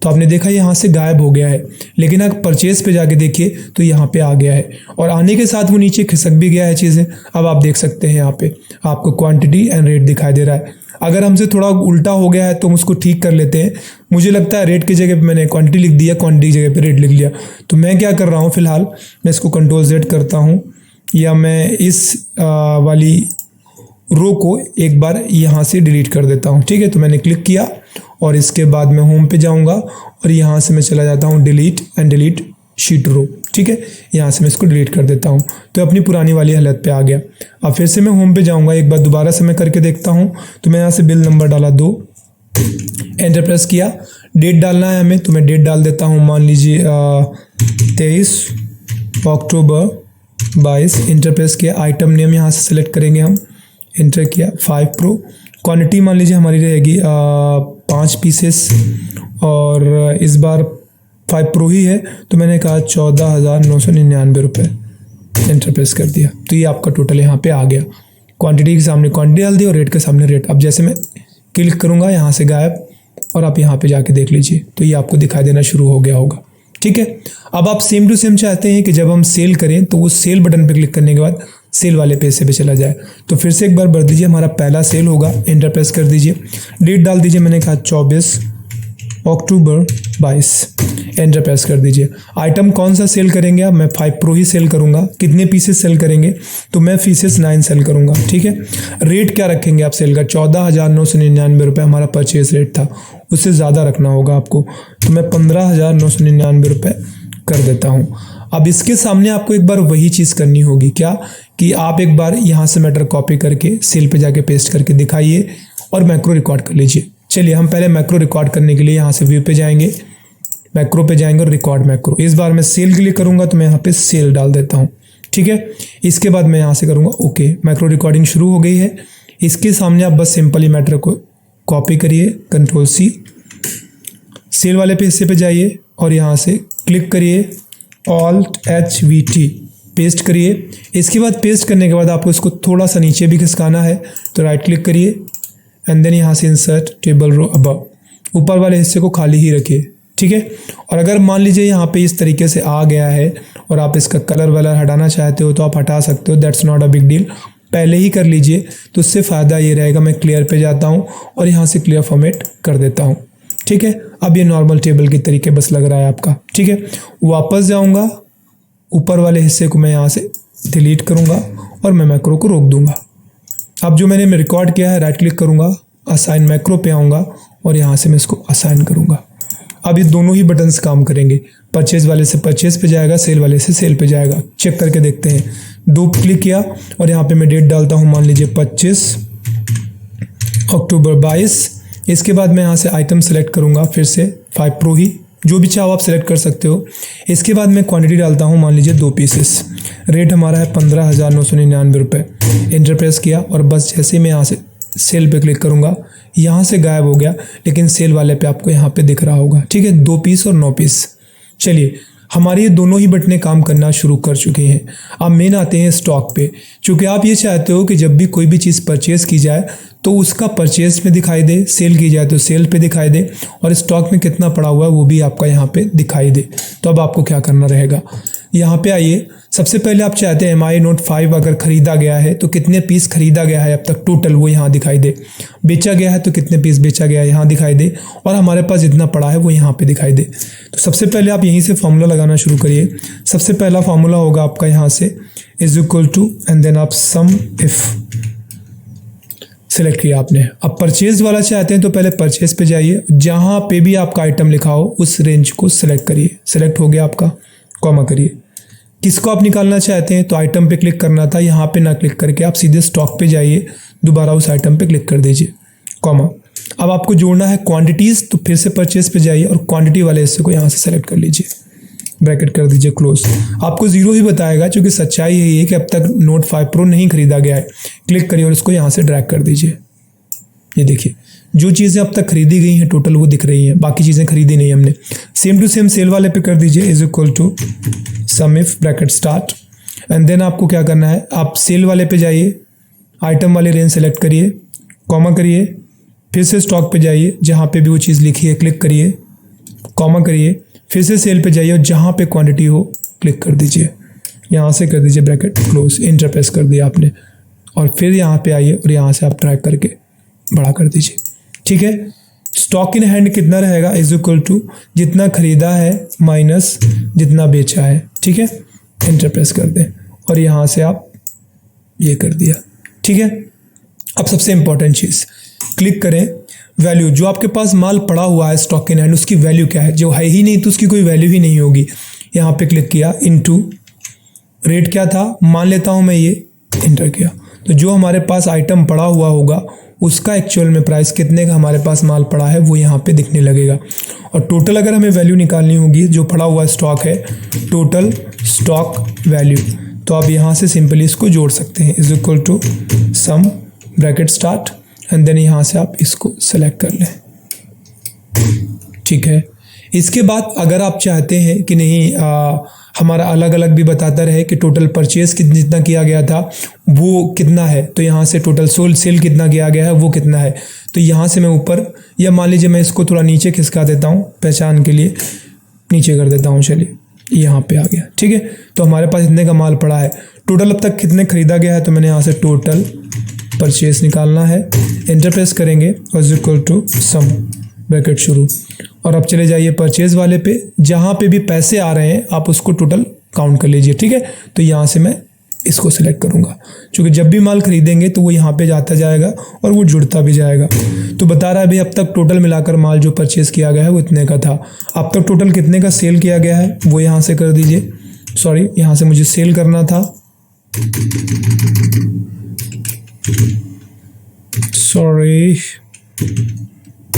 तो आपने देखा यहाँ से गायब हो गया है, लेकिन अगर परचेज पे जाके देखिए तो यहाँ पे आ गया है, और आने के साथ वो नीचे खिसक भी गया है चीज़ें। अब आप देख सकते हैं यहाँ पे आपको क्वांटिटी एंड रेट दिखाई दे रहा है। अगर हमसे थोड़ा उल्टा हो गया है तो हम उसको ठीक कर लेते हैं। मुझे लगता है रेट की जगह पे मैंने क्वांटिटी लिख दिया, क्वांटिटी की जगह पे रेट लिख लिया। तो मैं क्या कर रहा हूँ, फिलहाल मैं इसको Ctrl+Z करता हूँ, या मैं इस वाली रो को एक बार यहाँ से डिलीट कर देता हूँ, ठीक है। तो मैंने क्लिक किया और इसके बाद मैं होम पे जाऊँगा और यहाँ से मैं चला जाता हूँ डिलीट एंड डिलीट शीट रो, ठीक है। यहाँ से मैं इसको डिलीट कर देता हूँ, तो अपनी पुरानी वाली हालत पे आ गया। अब फिर से मैं होम पे जाऊँगा, एक बार दोबारा से मैं करके देखता हूँ। तो मैं यहाँ से बिल नंबर डाला 2, एंटर प्रेस किया, डेट डालना है हमें, तो मैं डेट डाल देता हूँ, मान लीजिए 23 अक्टूबर 22। एंटर प्रेस किया, आइटम नेम यहाँ से सेलेक्ट करेंगे हम, एंटर किया 5 प्रो। क्वांटिटी मान लीजिए हमारी रहेगी 5 पीसेस, और इस बार 5 प्रो ही है, तो मैंने कहा 14,999 रुपये। एंटर प्रेस कर दिया, तो ये आपका टोटल यहाँ पे आ गया। क्वांटिटी के सामने क्वांटिटी डाल दी और रेट के सामने रेट। अब जैसे मैं क्लिक करूँगा यहाँ से गायब, और आप यहाँ पे जाके देख लीजिए तो ये आपको दिखाई देना शुरू हो गया होगा, ठीक है। अब आप सेम टू सेम चाहते हैं कि जब हम सेल करें तो वो सेल बटन पे क्लिक करने के बाद सेल वाले पैसे पे चला जाए, तो फिर से एक बार भर दीजिए, हमारा पहला सेल होगा। एंटर प्रेस कर दीजिए, डेट डाल दीजिए, मैंने कहा 24 अक्टूबर 22। एंटर प्रेस कर दीजिए। आइटम कौन सा सेल करेंगे आप, मैं 5 प्रो ही सेल करूंगा। कितने पीसेस सेल करेंगे, तो मैं पीसेस 9 सेल करूंगा, ठीक है। रेट क्या रखेंगे आप सेल का, 14,999 रुपये हमारा परचेज रेट था, उससे ज़्यादा रखना होगा आपको, तो मैं 15,999 रुपये कर देता हूँ। अब इसके सामने आपको एक बार वही चीज़ करनी होगी, क्या कि आप एक बार यहाँ से मैटर कॉपी करके सेल पे जाके पेस्ट करके दिखाइए और मैक्रो रिकॉर्ड कर लीजिए। चलिए हम पहले मैक्रो रिकॉर्ड करने के लिए यहाँ से व्यू पे जाएंगे, मैक्रो पे जाएंगे और रिकॉर्ड मैक्रो। इस बार मैं सेल के लिए करूँगा तो मैं यहाँ पे सेल डाल देता हूँ, ठीक है। इसके बाद मैं यहाँ से करूँगा ओके। मैक्रो रिकॉर्डिंग शुरू हो गई है। इसके सामने आप बस सिंपली मैटर को कॉपी करिए, Ctrl+C, सेल वाले हिस्से पे जाइए और यहाँ से क्लिक करिए, Alt+HVT पेस्ट करिए। इसके बाद पेस्ट करने के बाद आपको इसको थोड़ा सा नीचे भी खिसकाना है, तो राइट क्लिक करिए एंड देन यहाँ से इंसर्ट टेबल रो अबव, ऊपर वाले हिस्से को खाली ही रखिए, ठीक है। और अगर मान लीजिए यहाँ पे इस तरीके से आ गया है और आप इसका कलर वलर हटाना चाहते हो तो आप हटा सकते हो, that's not a big deal. पहले ही कर लीजिए तो उससे फ़ायदा ये रहेगा। मैं क्लियर पे जाता हूँ और यहाँ से क्लियर फॉर्मेट कर देता हूँ, ठीक है। अब ये नॉर्मल टेबल की तरीके बस लग रहा है आपका, ठीक है। वापस जाऊँगा, ऊपर वाले हिस्से को मैं यहाँ से डिलीट करूँगा और मैं मैक्रो को रोक दूँगा। अब जो मैंने रिकॉर्ड किया है, राइट क्लिक करूँगा, असाइन मैक्रो पे आऊँगा और यहाँ से मैं इसको असाइन करूँगा। अब ये दोनों ही बटन्स काम करेंगे, परचेज वाले से परचेज पे जाएगा, सेल वाले से सेल पे जाएगा। चेक करके देखते हैं। 2 क्लिक किया और यहाँ पे मैं डेट डालता हूँ, मान लीजिए 25 अक्टूबर 22। इसके बाद मैं यहाँ से आइटम सेलेक्ट करूँगा, फिर से 5 प्रो ही, जो भी चाहो आप सेलेक्ट कर सकते हो। इसके बाद मैं क्वांटिटी डालता हूँ, मान लीजिए 2 पीसेस। रेट हमारा है 15,999 रुपये। एंटर प्रेस किया और बस जैसे मैं यहाँ से सेल पे क्लिक करूँगा, यहाँ से गायब हो गया, लेकिन सेल वाले पे आपको यहाँ पे दिख रहा होगा, ठीक है। 2 पीस और 9 पीस। चलिए हमारी ये दोनों ही बटनें काम करना शुरू कर चुके हैं। अब मेन आते हैं स्टॉक पे। चूँकि आप ये चाहते हो कि जब भी कोई भी चीज़ परचेज़ की जाए तो उसका परचेज में दिखाई दे, सेल की जाए तो सेल पे दिखाई दे, और स्टॉक में कितना पड़ा हुआ है वो भी आपका यहाँ पे दिखाई दे। तो अब आपको क्या करना रहेगा, यहाँ पे आइए। सबसे पहले आप चाहते हैं MI Note 5 अगर ख़रीदा गया है तो कितने पीस ख़रीदा गया है अब तक टोटल, वो यहाँ दिखाई दे। बेचा गया है तो कितने पीस बेचा गया है यहाँ दिखाई दे, और हमारे पास जितना पड़ा है वो यहाँ पे दिखाई दे। तो सबसे पहले आप यहीं से फार्मूला लगाना शुरू करिए। सबसे पहला फार्मूला होगा आपका यहाँ से is equal to, and then आप सम इफ़ सेलेक्ट किया आपने। अब परचेज वाला चाहते हैं तो पहले परचेज पे जाइए, जहाँ पे भी आपका आइटम लिखा हो उस रेंज को सिलेक्ट करिए। सेलेक्ट हो गया आपका, कॉमा करिए। किसको आप निकालना चाहते हैं तो आइटम पे क्लिक करना था, यहाँ पे ना क्लिक करके आप सीधे स्टॉक पे जाइए, दोबारा उस आइटम पे क्लिक कर दीजिए, कॉमा। अब आपको जोड़ना है क्वांटिटीज़, तो फिर से परचेज पे जाइए और क्वांटिटी वाले हिस्से को यहाँ से सेलेक्ट कर लीजिए। ब्रैकेट कर दीजिए क्लोज। आपको 0 ही बताएगा, क्योंकि सच्चाई यही है कि अब तक नोट 5 प्रो नहीं खरीदा गया है। क्लिक करिए और इसको यहाँ से ड्रैग कर दीजिए। ये देखिए जो चीज़ें अब तक खरीदी गई हैं टोटल वो दिख रही हैं, बाकी चीज़ें खरीदी नहीं हमने। सेम टू सेम सेल वाले पे कर दीजिए is equal to sum if bracket start and then आपको क्या करना है, आप सेल वाले पे जाइए, आइटम वाले रेंज सेलेक्ट करिए, कॉमा करिए, फिर से स्टॉक पे जाइए, जहाँ पे भी वो चीज़ लिखी है क्लिक करिए, कॉमा करिए, फिर से सेल पे जाइए और जहाँ पे क्वांटिटी हो क्लिक कर दीजिए, यहाँ से कर दीजिए ब्रैकेट क्लोज, इंटर प्रेस कर दिया आपने और फिर यहाँ पे आइए और यहाँ से आप ड्रैग करके बड़ा कर दीजिए। ठीक है, स्टॉक इन हैंड कितना रहेगा इज इक्वल टू जितना खरीदा है माइनस जितना बेचा है। ठीक है, इंटर प्रेस कर दें और यहाँ से आप ये कर दिया। ठीक है, अब सबसे इंपॉर्टेंट चीज़ क्लिक करें वैल्यू, जो आपके पास माल पड़ा हुआ है स्टॉक इन हैंड उसकी वैल्यू क्या है, जो है ही नहीं तो उसकी कोई वैल्यू ही नहीं होगी। यहाँ पे क्लिक किया, इनटू रेट क्या था मान लेता हूँ मैं, ये इंटर किया, तो जो हमारे पास आइटम पड़ा हुआ होगा उसका एक्चुअल में प्राइस कितने का हमारे पास माल पड़ा है वो यहाँ पे दिखने लगेगा। और टोटल अगर हमें वैल्यू निकालनी होगी, जो पड़ा हुआ स्टॉक है टोटल स्टॉक वैल्यू, तो आप यहाँ से सिंपली इसको जोड़ सकते हैं is equal to sum bracket start and then यहाँ से आप इसको सेलेक्ट कर लें। ठीक है, इसके बाद अगर आप चाहते हैं कि नहीं हमारा अलग अलग भी बताता रहे कि टोटल परचेज जितना किया गया था वो कितना है, तो यहाँ से टोटल सेल कितना किया गया है वो कितना है, तो यहाँ से मैं ऊपर, या मान लीजिए मैं इसको थोड़ा नीचे खिसका देता हूँ पहचान के लिए, नीचे कर देता हूँ, चलिए यहाँ पे आ गया। ठीक है, तो हमारे पास इतने का माल पड़ा है, टोटल अब तक कितने खरीदा गया है, तो मैंने यहाँ से टोटल परचेज निकालना है, इंटर प्रेस करेंगे और is equal to sum bracket शुरू, और अब चले जाइए परचेज वाले पे, जहाँ पे भी पैसे आ रहे हैं आप उसको टोटल काउंट कर लीजिए। ठीक है, तो यहाँ से मैं इसको सिलेक्ट करूँगा, क्योंकि जब भी माल खरीदेंगे तो वो यहाँ पे जाता जाएगा और वो जुड़ता भी जाएगा। तो बता रहा है भाई अब तक टोटल मिलाकर माल जो परचेज़ किया गया है वो इतने का था। अब तक टोटल कितने का सेल किया गया है वो यहाँ से कर दीजिए, सॉरी यहाँ से मुझे सेल करना था, सॉरी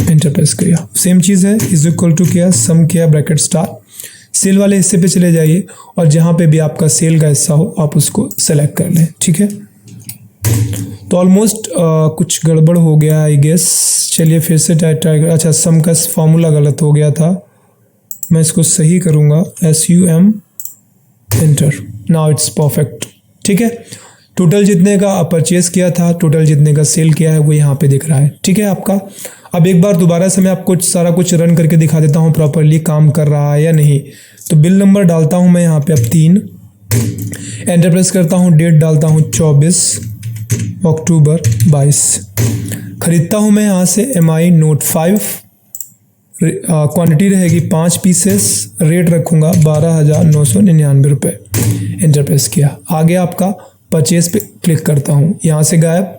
इंटर प्रेस किया, सेम चीज़ है इज इक्वल टू किया, सम किया, ब्रैकेट स्टार, सेल वाले हिस्से पे चले जाइए और जहाँ पे भी आपका सेल का हिस्सा हो आप उसको सेलेक्ट कर लें। ठीक है, तो ऑलमोस्ट कुछ गड़बड़ हो गया आई गेस, चलिए फिर से ट्राई कर, अच्छा सम का फॉर्मूला गलत हो गया था, मैं इसको सही करूँगा, SUM inter, now it's perfect. ठीक है, टोटल जितने का परचेज़ किया था, टोटल जितने का सेल किया है वो यहाँ पे दिख रहा है। ठीक है आपका, अब एक बार दोबारा से मैं आपको सारा कुछ रन करके दिखा देता हूँ प्रॉपरली काम कर रहा है या नहीं। तो बिल नंबर डालता हूँ मैं यहाँ पे अब 3, एंटर प्रेस करता हूँ, डेट डालता हूँ 24 अक्टूबर 22, खरीदता हूँ मैं यहाँ से MI नोट 5, क्वांटिटी रहेगी 5 पीसेस, रेट रखूँगा 12,999 रुपये, एंटर प्रेस किया, आगे आपका परचेज़ पे क्लिक करता हूँ, यहाँ से गायब,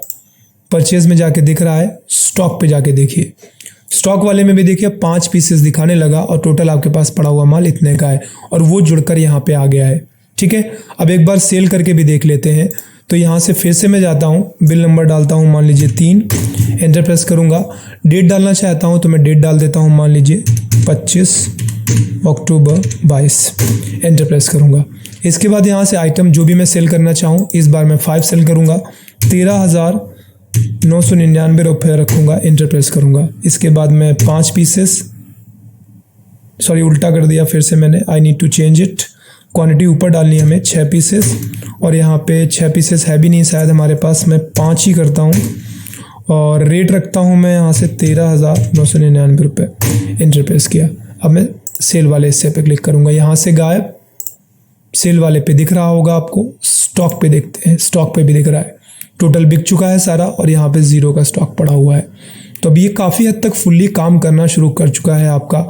परचेज़ में जाके दिख रहा है, स्टॉक पे जाके देखिए, स्टॉक वाले में भी देखिए 5 पीसेस दिखाने लगा और टोटल आपके पास पड़ा हुआ माल इतने का है और वो जुड़कर यहाँ पे आ गया है। ठीक है, अब एक बार सेल करके भी देख लेते हैं, तो यहाँ से फिर से मैं जाता हूँ, बिल नंबर डालता हूँ मान लीजिए 3, एंटर प्रेस करूँगा, डेट डालना चाहता हूँ तो मैं डेट डाल देता हूँ मान लीजिए 25 अक्टूबर 22, एंटर प्रेस करूँगा। इसके बाद यहाँ से आइटम जो भी मैं सेल करना चाहूँ, इस बार मैं 5 सेल करूँगा, 13,999 रुपये रखूँगा, इंटर प्रेस करूँगा। इसके बाद मैं 5 पीसेस, सॉरी उल्टा कर दिया फिर से मैंने, I need to change it, quantity ऊपर डालनी है हमें 6 पीसेस और यहाँ पे 6 पीसेस है भी नहीं शायद हमारे पास, मैं 5 ही करता हूँ और रेट रखता हूँ मैं यहाँ से 13,999 रुपये, इंटर प्रेस किया। अब मैं सेल वाले हिस्से पे क्लिक करूँगा, यहाँ से गायब, सेल वाले पे दिख रहा होगा आपको, स्टॉक पे देखते हैं, स्टॉक पे भी दिख रहा है, टोटल बिक चुका है सारा और यहाँ पे 0 का स्टॉक पड़ा हुआ है। तो अब ये काफ़ी हद तक फुल्ली काम करना शुरू कर चुका है आपका,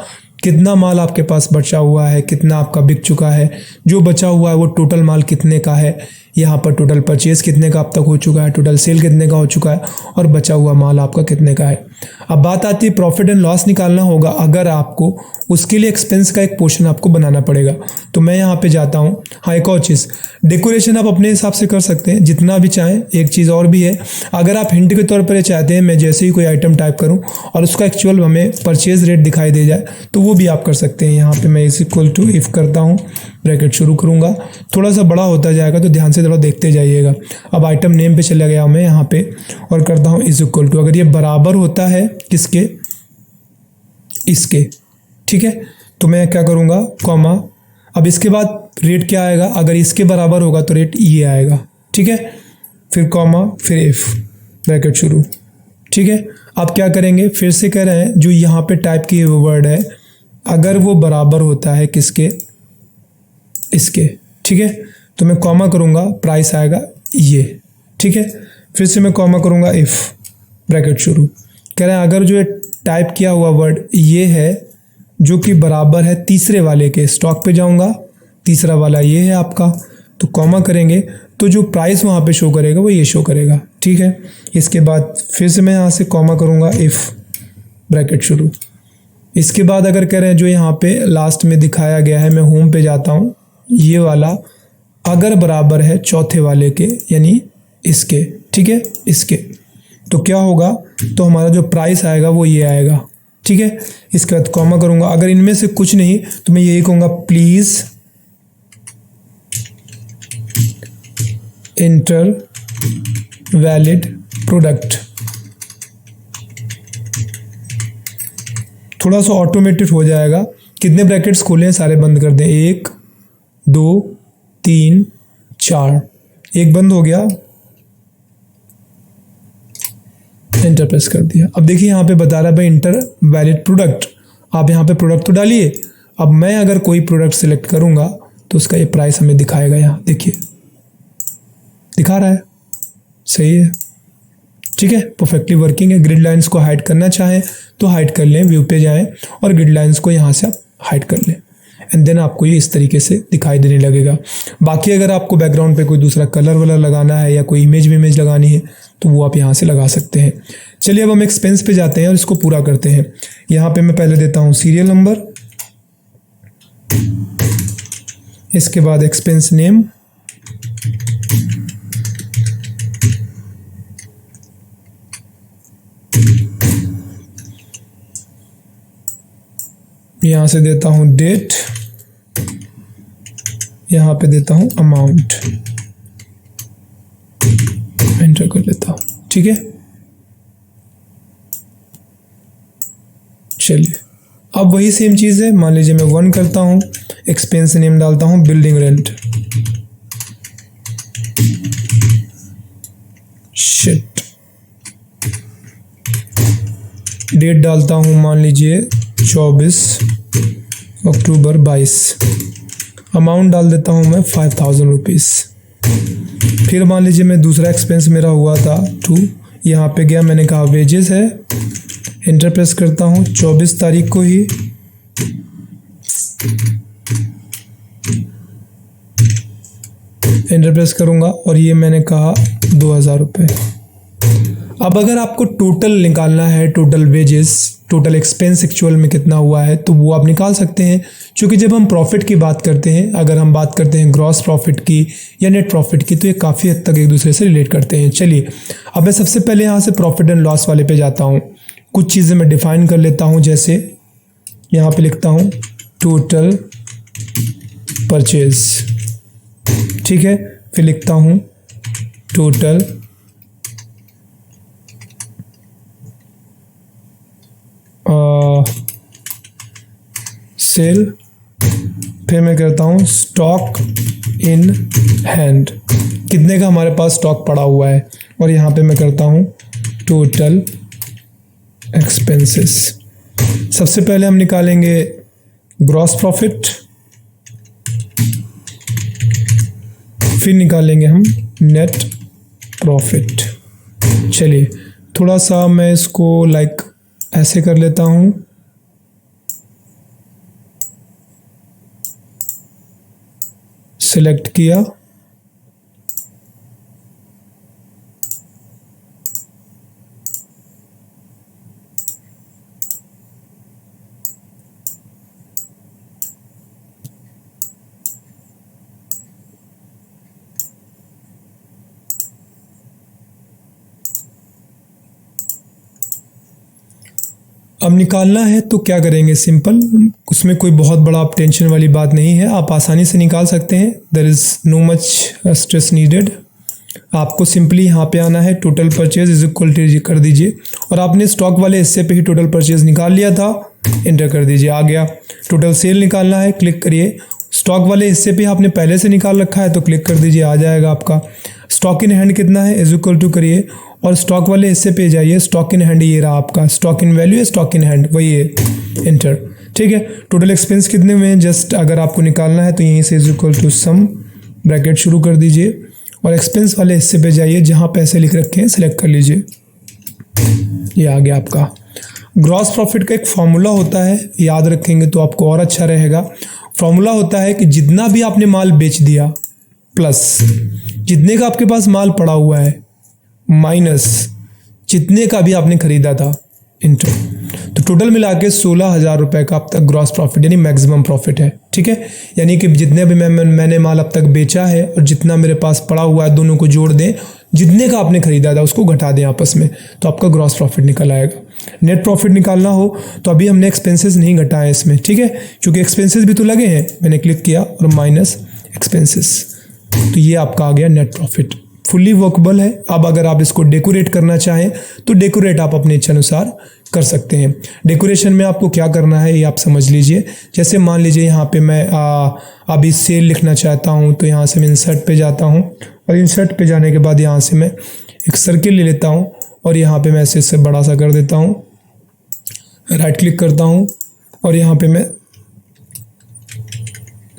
कितना माल आपके पास बचा हुआ है, कितना आपका बिक चुका है, जो बचा हुआ है वो टोटल माल कितने का है, यहाँ पर टोटल परचेज़ कितने का अब तक हो चुका है, टोटल सेल कितने का हो चुका है और बचा हुआ माल आपका कितने का है। अब बात आती है प्रॉफिट एंड लॉस निकालना होगा अगर आपको, उसके लिए एक्सपेंस का एक पोर्शन आपको बनाना पड़ेगा। तो मैं यहाँ पे जाता हूँ। हाँ, एक और चीज़, डेकोरेशन आप अपने हिसाब से कर सकते हैं जितना भी चाहें। एक चीज़ और भी है, अगर आप हिंट के तौर पर ये चाहते हैं मैं जैसे ही कोई आइटम टाइप करूँ और उसका एक्चुअल हमें परचेज रेट दिखाई दे जाए तो वो भी आप कर सकते हैं। यहाँ पे मैं इज इक्वल टू इफ़ करता हूँ, ब्रैकेट शुरू करूँगा, थोड़ा सा बड़ा होता जाएगा तो ध्यान से थोड़ा देखते जाइएगा। अब आइटम नेम पे चला गया मैं यहाँ पे और करता हूँ इज इक्वल टू, अगर ये बराबर होता है किसके, इसके, ठीक है, तो मैं क्या करूँगा कॉमा। अब इसके बाद रेट क्या आएगा, अगर इसके बराबर होगा तो रेट ये आएगा, ठीक है, फिर कॉमा, फिर इफ़, ब्रैकेट शुरू, ठीक है। अब क्या करेंगे, फिर से कह रहे हैं जो यहाँ पे टाइप की वर्ड है अगर वो बराबर होता है किसके, इसके, ठीक है, तो मैं कॉमा करूँगा, प्राइस आएगा ये, ठीक है, फिर से मैं कॉमा करूँगा इफ़, ब्रैकेट शुरू। कह रहे हैं अगर जो ये टाइप किया हुआ वर्ड ये है जो कि बराबर है तीसरे वाले के, स्टॉक पे जाऊँगा, तीसरा वाला ये है आपका, तो कॉमा करेंगे तो जो प्राइस वहाँ पे शो करेगा वो ये शो करेगा, ठीक है। इसके बाद फिर से मैं यहाँ से कॉमा करूँगा इफ़, ब्रैकेट शुरू। इसके बाद अगर कह रहे हैं जो यहाँ पे लास्ट में दिखाया गया है, मैं होम पे जाता हूँ, ये वाला अगर बराबर है चौथे वाले के यानी इसके, ठीक है, इसके, तो क्या होगा, तो हमारा जो प्राइस आएगा वो ये आएगा, ठीक है। इसके बाद कॉमा करूँगा, अगर इनमें से कुछ नहीं तो मैं यही कहूँगा प्लीज़ इंटर वैलिड प्रोडक्ट। थोड़ा सा ऑटोमेटेड हो जाएगा। कितने ब्रैकेट्स खोले हैं, सारे बंद कर दें, 1 2 3 4, एक बंद हो गया, एंटर प्रेस कर दिया। अब देखिए यहाँ पे बता रहा है भाई इंटर वैलिड प्रोडक्ट, आप यहाँ पे प्रोडक्ट तो डालिए। अब मैं अगर कोई प्रोडक्ट सिलेक्ट करूँगा तो उसका ये प्राइस हमें दिखाएगा, यहाँ देखिए दिखा रहा है, सही है, ठीक है, परफेक्टली वर्किंग है। ग्रिड लाइंस को हाइड करना चाहें तो हाइड कर लें, व्यू पे जाएं और ग्रिड लाइंस को यहाँ से आप हाइड कर लें एंड देन आपको ये इस तरीके से दिखाई देने लगेगा। बाकी अगर आपको बैकग्राउंड पे कोई दूसरा कलर वलर लगाना है या कोई इमेज लगानी है तो वो आप यहाँ से लगा सकते हैं। चलिए अब हम एक्सपेंस पे जाते हैं और इसको पूरा करते हैं। यहाँ पे मैं पहले देता हूँ सीरियल नंबर, इसके बाद एक्सपेंस नेम, यहाँ से देता हूँ डेट, यहाँ पे देता हूँ अमाउंट, एंटर कर लेता हूँ, ठीक है। चलिए अब वही सेम चीज़ है, मान लीजिए मैं 1 करता हूँ, एक्सपेंस नेम डालता हूँ बिल्डिंग रेंट, शिट, डेट डालता हूँ मान लीजिए 24 अक्टूबर 22, अमाउंट डाल देता हूँ मैं 5000 रुपीज़। फिर मान लीजिए मैं दूसरा एक्सपेंस मेरा हुआ था 2, यहाँ पे गया, मैंने कहा वेजेस है, एंटर प्रेस करता हूँ 24 तारीख को ही, एंटर प्रेस करूँगा और ये मैंने कहा 2000 रुपये। अब अगर आपको टोटल निकालना है, total wages, total expense actual में कितना हुआ है तो वो आप निकाल सकते हैं। क्योंकि जब हम प्रॉफिट की बात करते हैं, अगर हम बात करते हैं ग्रॉस प्रॉफिट की या नेट प्रॉफिट की, तो ये काफ़ी हद तक एक दूसरे से रिलेट करते हैं। चलिए अब मैं सबसे पहले यहाँ से प्रॉफिट एंड लॉस वाले पे जाता हूँ। कुछ चीज़ें मैं डिफाइन कर लेता हूँ, जैसे यहाँ पे लिखता हूँ टोटल परचेज, ठीक है, फिर लिखता हूँ टोटल सेल, फिर मैं करता हूँ स्टॉक इन हैंड, कितने का हमारे पास स्टॉक पड़ा हुआ है, और यहाँ पे मैं करता हूँ टोटल एक्सपेंसेस। सबसे पहले हम निकालेंगे ग्रॉस प्रॉफिट, फिर निकालेंगे हम नेट प्रॉफिट। चलिए थोड़ा सा मैं इसको लाइक ऐसे कर लेता हूँ, सिलेक्ट किया, अब निकालना है तो क्या करेंगे, सिंपल, उसमें कोई बहुत बड़ा आप टेंशन वाली बात नहीं है, आप आसानी से निकाल सकते हैं। There is no much stress needed. आपको सिंपली यहाँ पे आना है, total purchase is equal to कर दीजिए, और आपने स्टॉक वाले हिस्से पे ही टोटल परचेज निकाल लिया था, एंटर कर दीजिए, आ गया। टोटल सेल निकालना है, क्लिक करिए। स्टॉक वाले हिस्से पे आपने पहले से निकाल रखा है तो क्लिक कर दीजिए, आ जाएगा आपका। स्टॉक इन हैंड कितना है, इज इक्वल टू करिए और स्टॉक वाले हिस्से पे जाइए। स्टॉक इन हैंड ये रहा आपका, स्टॉक इन वैल्यू है, स्टॉक इन हैंड वही है, एंटर। ठीक है, टोटल एक्सपेंस कितने में है, जस्ट अगर आपको निकालना है तो यहीं से is equal to sum, bracket शुरू कर दीजिए और एक्सपेंस वाले हिस्से पे जाइए, जहाँ पैसे लिख रखे हैं सिलेक्ट कर लीजिए, ये आ गया आपका। ग्रॉस प्रॉफिट का एक फॉर्मूला होता है, याद रखेंगे तो आपको और अच्छा रहेगा। फॉर्मूला होता है कि जितना भी आपने माल बेच दिया प्लस जितने का आपके पास माल पड़ा हुआ है माइनस जितने का भी आपने खरीदा था, इंटू, तो टोटल मिला के 16,000 रुपये का अब तक ग्रॉस प्रॉफिट यानी मैक्सिमम प्रॉफिट है। ठीक है, यानी कि जितने भी मैंने माल अब तक बेचा है और जितना मेरे पास पड़ा हुआ है दोनों को जोड़ दें, जितने का आपने खरीदा था उसको घटा दें आपस में, तो आपका ग्रॉस प्रॉफिट निकल आएगा। नेट प्रॉफिट निकालना हो तो अभी हमने एक्सपेंसेस नहीं घटाए इसमें, ठीक है, क्योंकि एक्सपेंसेस भी तो लगे हैं। मैंने क्लिक किया और माइनस एक्सपेंसेस, तो ये आपका आ गया नेट प्रॉफिट। फुल्ली वर्कबल है। अब अगर आप इसको डेकोरेट करना चाहें तो डेकोरेट आप अपने इच्छा अनुसार कर सकते हैं। डेकोरेशन में आपको क्या करना है ये आप समझ लीजिए। जैसे मान लीजिए यहाँ पे मैं अभी सेल लिखना चाहता हूँ, तो यहाँ से मैं इंसर्ट पे जाता हूँ और इंसर्ट पे जाने के बाद यहाँ से मैं एक सर्किल ले लेता हूँ और यहाँ पे मैं इसे बड़ा सा कर देता हूँ, राइट क्लिक करता हूँ और यहाँ पे मैं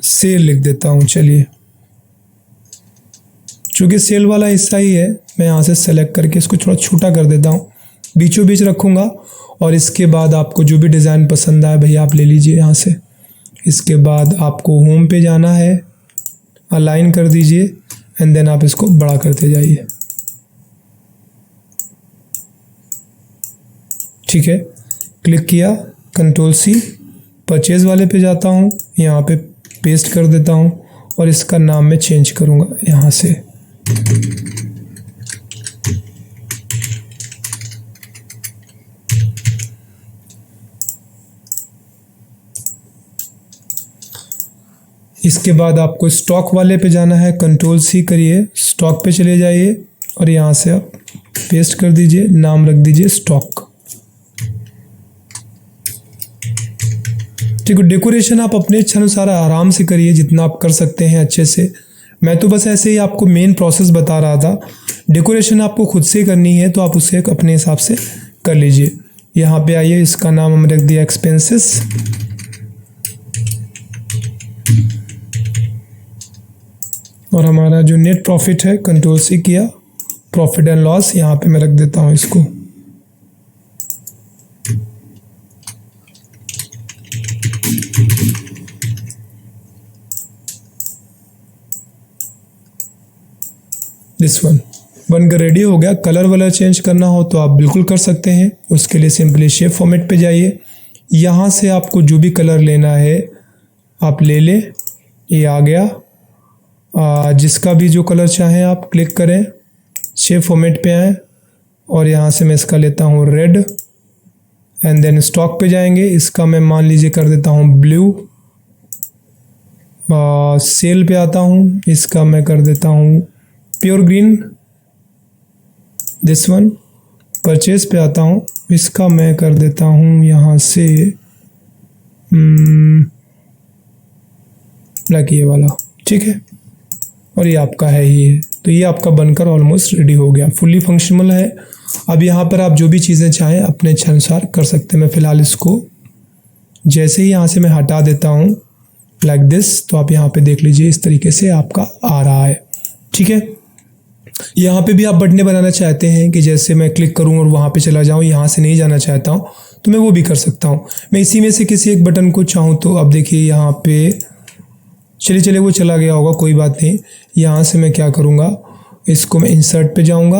सेल लिख देता हूँ। चलिए, चूँकि सेल वाला हिस्सा ही है, मैं यहाँ से सेलेक्ट करके इसको थोड़ा छोटा कर देता हूँ, बीचों बीच रखूँगा। और इसके बाद आपको जो भी डिज़ाइन पसंद आए भैया आप ले लीजिए यहाँ से। इसके बाद आपको होम पे जाना है, अलाइन कर दीजिए एंड देन आप इसको बड़ा करते जाइए। ठीक है, क्लिक किया, कंट्रोल सी, परचेज़ वाले पे जाता हूँ, यहाँ पे पेस्ट कर देता हूँ और इसका नाम मैं चेंज करूँगा यहाँ से। इसके बाद आपको स्टॉक वाले पे जाना है, कंट्रोल सी करिए, स्टॉक पे चले जाइए और यहाँ से आप पेस्ट कर दीजिए, नाम रख दीजिए स्टॉक। ठीक है, डेकोरेशन आप अपने इच्छा अनुसार आराम से करिए, जितना आप कर सकते हैं अच्छे से। मैं तो बस ऐसे ही आपको मेन प्रोसेस बता रहा था। डेकोरेशन आपको खुद से करनी है तो आप उसे अपने हिसाब से कर लीजिए। यहाँ पे आइए, इसका नाम हमने रख दिया एक्सपेंसेस। और हमारा जो नेट प्रॉफिट है, कंट्रोल सी किया, प्रॉफिट एंड लॉस, यहाँ पे मैं रख देता हूँ इसको। दिस वन बनकर रेडी हो गया। कलर वलर चेंज करना हो तो आप बिल्कुल कर सकते हैं। उसके लिए सिंपली शेप फॉर्मेट पे जाइए, यहाँ से आपको जो भी कलर लेना है आप ले लें, ये आ गया। जिसका भी जो कलर चाहें आप क्लिक करें, शेप फॉर्मेट पे आएँ और यहाँ से मैं इसका लेता हूँ रेड एंड देन स्टॉक पे जाएंगे। इसका मैं मान लीजिए कर देता हूँ ब्लू। सेल पे आता हूँ, इसका मैं कर देता हूँ pure green, this one. Purchase पे आता हूँ, इसका मैं कर देता हूँ यहाँ से ब्लैक, ये वाला। ठीक है, और ये आपका है ही है। तो ये आपका बनकर ऑलमोस्ट रेडी हो गया, फुल्ली फंक्शनल है। अब यहाँ पर आप जो भी चीज़ें चाहें अपने इच्छा अनुसार कर सकते हैं। मैं फ़िलहाल इसको जैसे ही यहाँ से मैं हटा देता हूँ लाइक दिस, तो आप यहाँ पे देख लीजिए इस तरीके से आपका आ रहा है। ठीक है, यहाँ पे भी आप बटने बनाना चाहते हैं कि जैसे मैं क्लिक करूँ और वहाँ पे चला जाऊँ, यहाँ से नहीं जाना चाहता हूँ तो मैं वो भी कर सकता हूँ। मैं इसी में से किसी एक बटन को चाहूँ तो अब देखिए यहाँ पे चलिए वो चला गया होगा, कोई बात नहीं। यहाँ से मैं क्या करूँगा, इसको मैं इंसर्ट पे जाऊँगा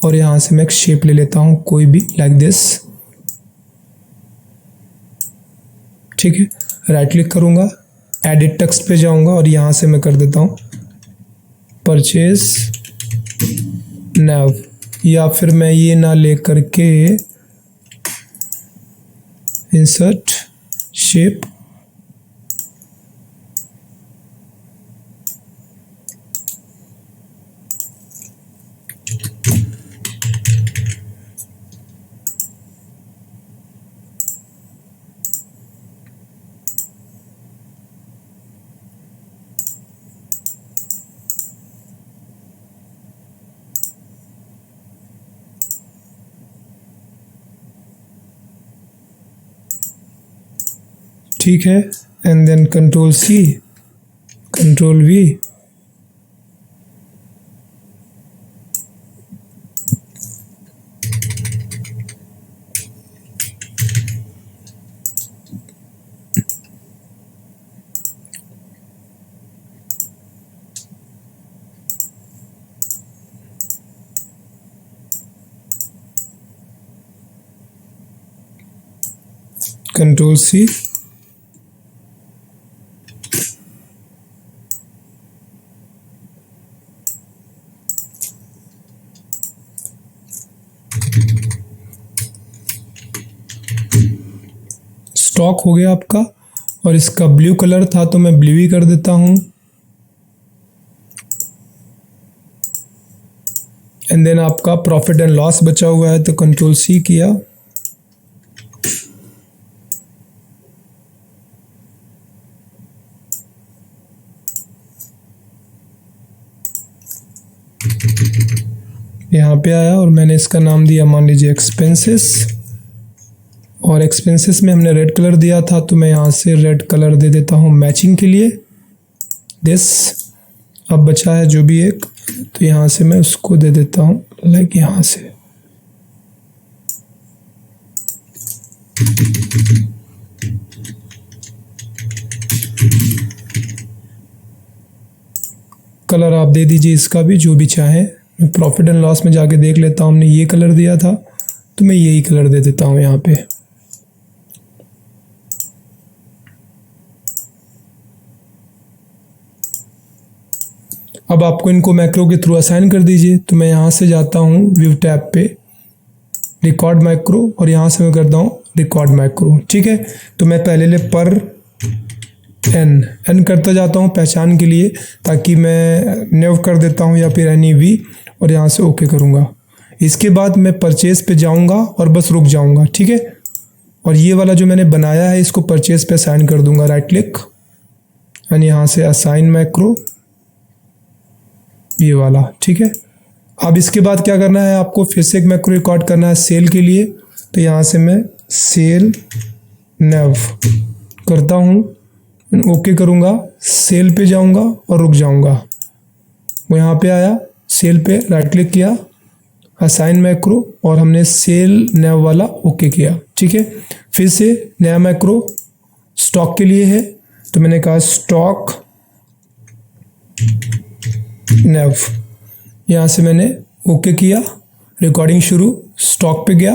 और यहाँ से मैं एक शेप ले लेता हूँ कोई भी लाइक दिस। ठीक है, राइट क्लिक करूँगा, एडिट टेक्स्ट पे जाऊँगा और यहाँ से मैं कर देता हूँ परचेज नैव, या फिर मैं ये ना ले करके इंसर्ट शेप, ठीक है। And then control C, control V, control C, stock हो गया आपका। और इसका ब्लू कलर था तो मैं ब्लू ही कर देता हूँ। एंड देन आपका प्रॉफिट एंड लॉस बचा हुआ है तो कंट्रोल सी किया। यहाँ पे आया और मैंने इसका नाम दिया मान लीजिए एक्सपेंसेस, और एक्सपेंसेस में हमने रेड कलर दिया था तो मैं यहाँ से रेड कलर दे देता हूँ मैचिंग के लिए। दिस अब बचा है जो भी एक, तो यहाँ से मैं उसको दे देता हूँ लाइक यहाँ से। कलर आप दे दीजिए इसका भी जो भी चाहे। मैं प्रॉफिट एंड लॉस में जाके देख लेता हूँ, हमने ये कलर दिया था तो मैं यही कलर दे देता हूँ यहाँ पे। अब आपको इनको मैक्रो के थ्रू असाइन कर दीजिए। तो मैं यहाँ से जाता हूँ व्यू टैब पे, रिकॉर्ड मैक्रो, और यहाँ से मैं करता हूँ रिकॉर्ड मैक्रो। ठीक है, तो मैं पहले ले पर एन करता जाता हूँ पहचान के लिए, ताकि मैं नेव कर देता हूँ या फिर एनी वी, और यहाँ से ओके करूँगा। इसके बाद मैं परचेज पे जाऊँगा और बस रुक जाऊँगा। ठीक है, और ये वाला जो मैंने बनाया है इसको परचेज पे असाइन कर दूँगा, राइट क्लिक एंड यहाँ से असाइन मैक्रो, ये वाला। ठीक है, अब इसके बाद क्या करना है आपको, फिर से एक मैक्रो रिकॉर्ड करना है सेल के लिए। तो यहाँ से मैं सेल नेव करता हूँ, ओके करूँगा, सेल पे जाऊँगा और रुक जाऊँगा। वो यहाँ पे आया, सेल पे राइट क्लिक किया, असाइन मैक्रो, और हमने सेल नेव वाला ओके किया। ठीक है, फिर से नया मैक्रो स्टॉक के लिए है, तो मैंने कहा स्टॉक नेव, यहाँ से मैंने ओके किया, रिकॉर्डिंग शुरू, स्टॉक पे गया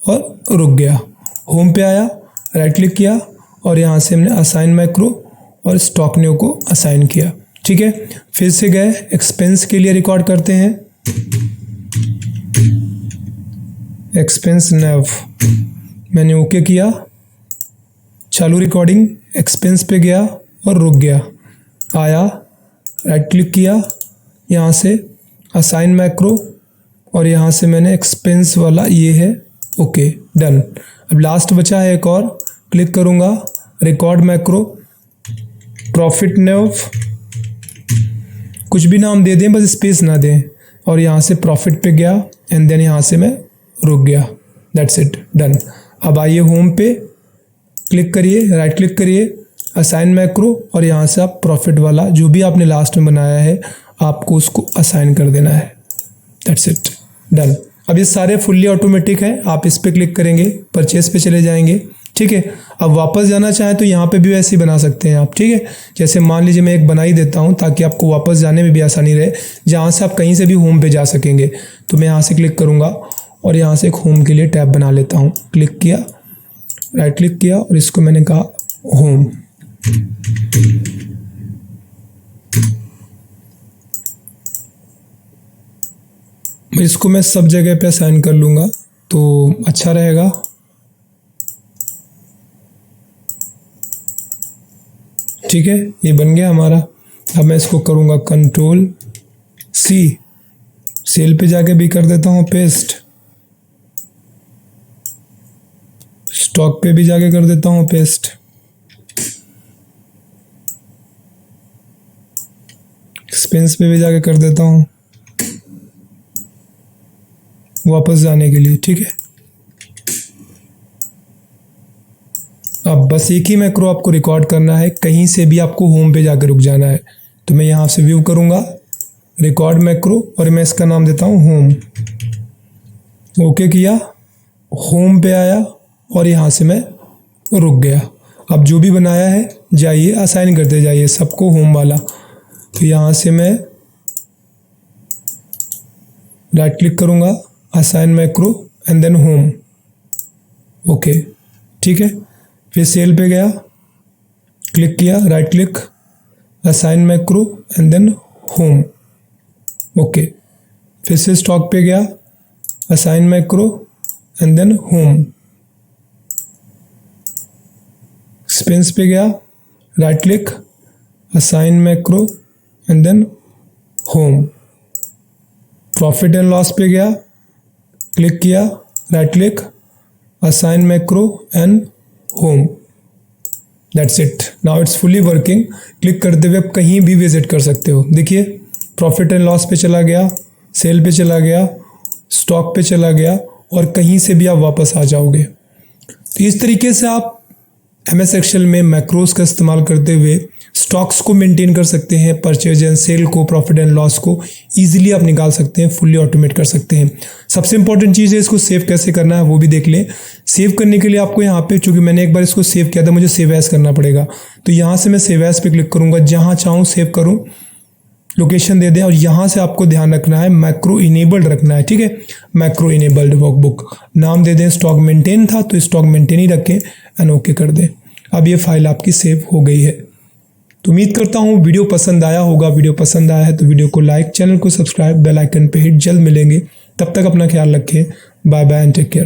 और रुक गया। होम पे आया, राइट क्लिक किया और यहाँ से हमने असाइन मैक्रो और स्टॉक न्यू को असाइन किया। ठीक है, फिर से गए एक्सपेंस के लिए रिकॉर्ड करते हैं, एक्सपेंस नेव, मैंने ओके किया, चालू रिकॉर्डिंग, एक्सपेंस पे गया और रुक गया, आया, राइट क्लिक किया, यहाँ से असाइन मैक्रो, और यहाँ से मैंने एक्सपेंस वाला ये है, ओके डन। अब लास्ट बचा है एक और, क्लिक करूँगा, रिकॉर्ड मैक्रो, प्रॉफिट नेव, कुछ भी नाम दे दें बस स्पेस ना दें, और यहाँ से प्रॉफिट पे गया एंड देन यहाँ से मैं रुक गया, दैट्स इट, डन। अब आइए होम पे, क्लिक करिए, राइट क्लिक करिए, असाइन मैक्रो, और यहाँ से आप प्रॉफिट वाला जो भी आपने लास्ट में बनाया है आपको उसको असाइन कर देना है, दैट्स इट, डन। अब ये सारे फुल्ली ऑटोमेटिक है, आप इस पर क्लिक करेंगे, परचेस पे चले जाएंगे। ठीक है, अब वापस जाना चाहें तो यहाँ पे भी वैसे ही बना सकते हैं आप। ठीक है, जैसे मान लीजिए मैं एक बना ही देता हूँ ताकि आपको वापस जाने में भी आसानी रहे, जहाँ से आप कहीं से भी होम पे जा सकेंगे। तो मैं यहाँ से क्लिक करूँगा और यहाँ से एक होम के लिए टैब बना लेता हूँ, क्लिक किया, राइट क्लिक किया और इसको मैंने कहा होम। इसको मैं सब जगह पे असाइन कर लूँगा तो अच्छा रहेगा। ठीक है, ये बन गया हमारा। अब मैं इसको करूँगा कंट्रोल सी, सेल पे जाके भी कर देता हूँ पेस्ट, स्टॉक पे भी जाके कर देता हूँ पेस्ट, एक्सपेंस पे भी जाके कर देता हूँ वापस जाने के लिए। ठीक है, अब बस एक ही मैक्रो आपको रिकॉर्ड करना है, कहीं से भी आपको होम पे जाकर रुक जाना है। तो मैं यहाँ से व्यू करूँगा रिकॉर्ड मैक्रो और मैं इसका नाम देता हूँ होम। ओके किया, होम पे आया और यहाँ से मैं रुक गया। अब जो भी बनाया है जाइए असाइन करते जाइए सबको होम वाला। तो यहाँ से मैं राइट क्लिक करूँगा, assign macro and then home. Okay, ठीक है, फिर सेल पे गया, क्लिक किया, right click, assign macro and then home. Okay, फिर से स्टॉक पे गया, assign macro and then home. Expense पे गया, right click, assign macro and then home. Profit and loss पे गया, क्लिक किया, right click, assign macro and home. That's it, now it's fully working. Click करते हुए आप कहीं भी विजिट कर सकते हो। देखिए प्रॉफिट एंड लॉस पे चला गया, सेल पे चला गया, स्टॉक पे चला गया और कहीं से भी आप वापस आ जाओगे। तो इस तरीके से आप MS एक्सेल में मैक्रोज का इस्तेमाल करते हुए स्टॉक्स को मेंटेन कर सकते हैं, परचेज एंड सेल को, प्रॉफिट एंड लॉस को ईजिली आप निकाल सकते हैं, फुल्ली ऑटोमेट कर सकते हैं। सबसे इंपॉर्टेंट चीज़ है इसको सेव कैसे करना है वो भी देख लें। सेव करने के लिए आपको यहाँ पे, चूंकि मैंने एक बार इसको सेव किया था, मुझे सेव एज करना पड़ेगा। तो यहाँ से मैं सेव एज पे क्लिक करूँगा, जहाँ चाहूँ सेव करूँ, लोकेशन दे दें और यहाँ से आपको ध्यान रखना है मैक्रो इनेबल्ड रखना है। ठीक है, मैक्रो इनेबल्ड वर्कबुक, नाम दे दें स्टॉक मेंटेन था तो स्टॉक मेंटेन ही रखें एंड ओके कर दें। अब ये फाइल आपकी सेव हो गई है। तो उम्मीद करता हूँ वीडियो पसंद आया होगा। वीडियो पसंद आया है तो वीडियो को लाइक, चैनल को सब्सक्राइब, बेल आइकन पे हिट। जल्द मिलेंगे, तब तक अपना ख्याल रखें। Bye bye and take care.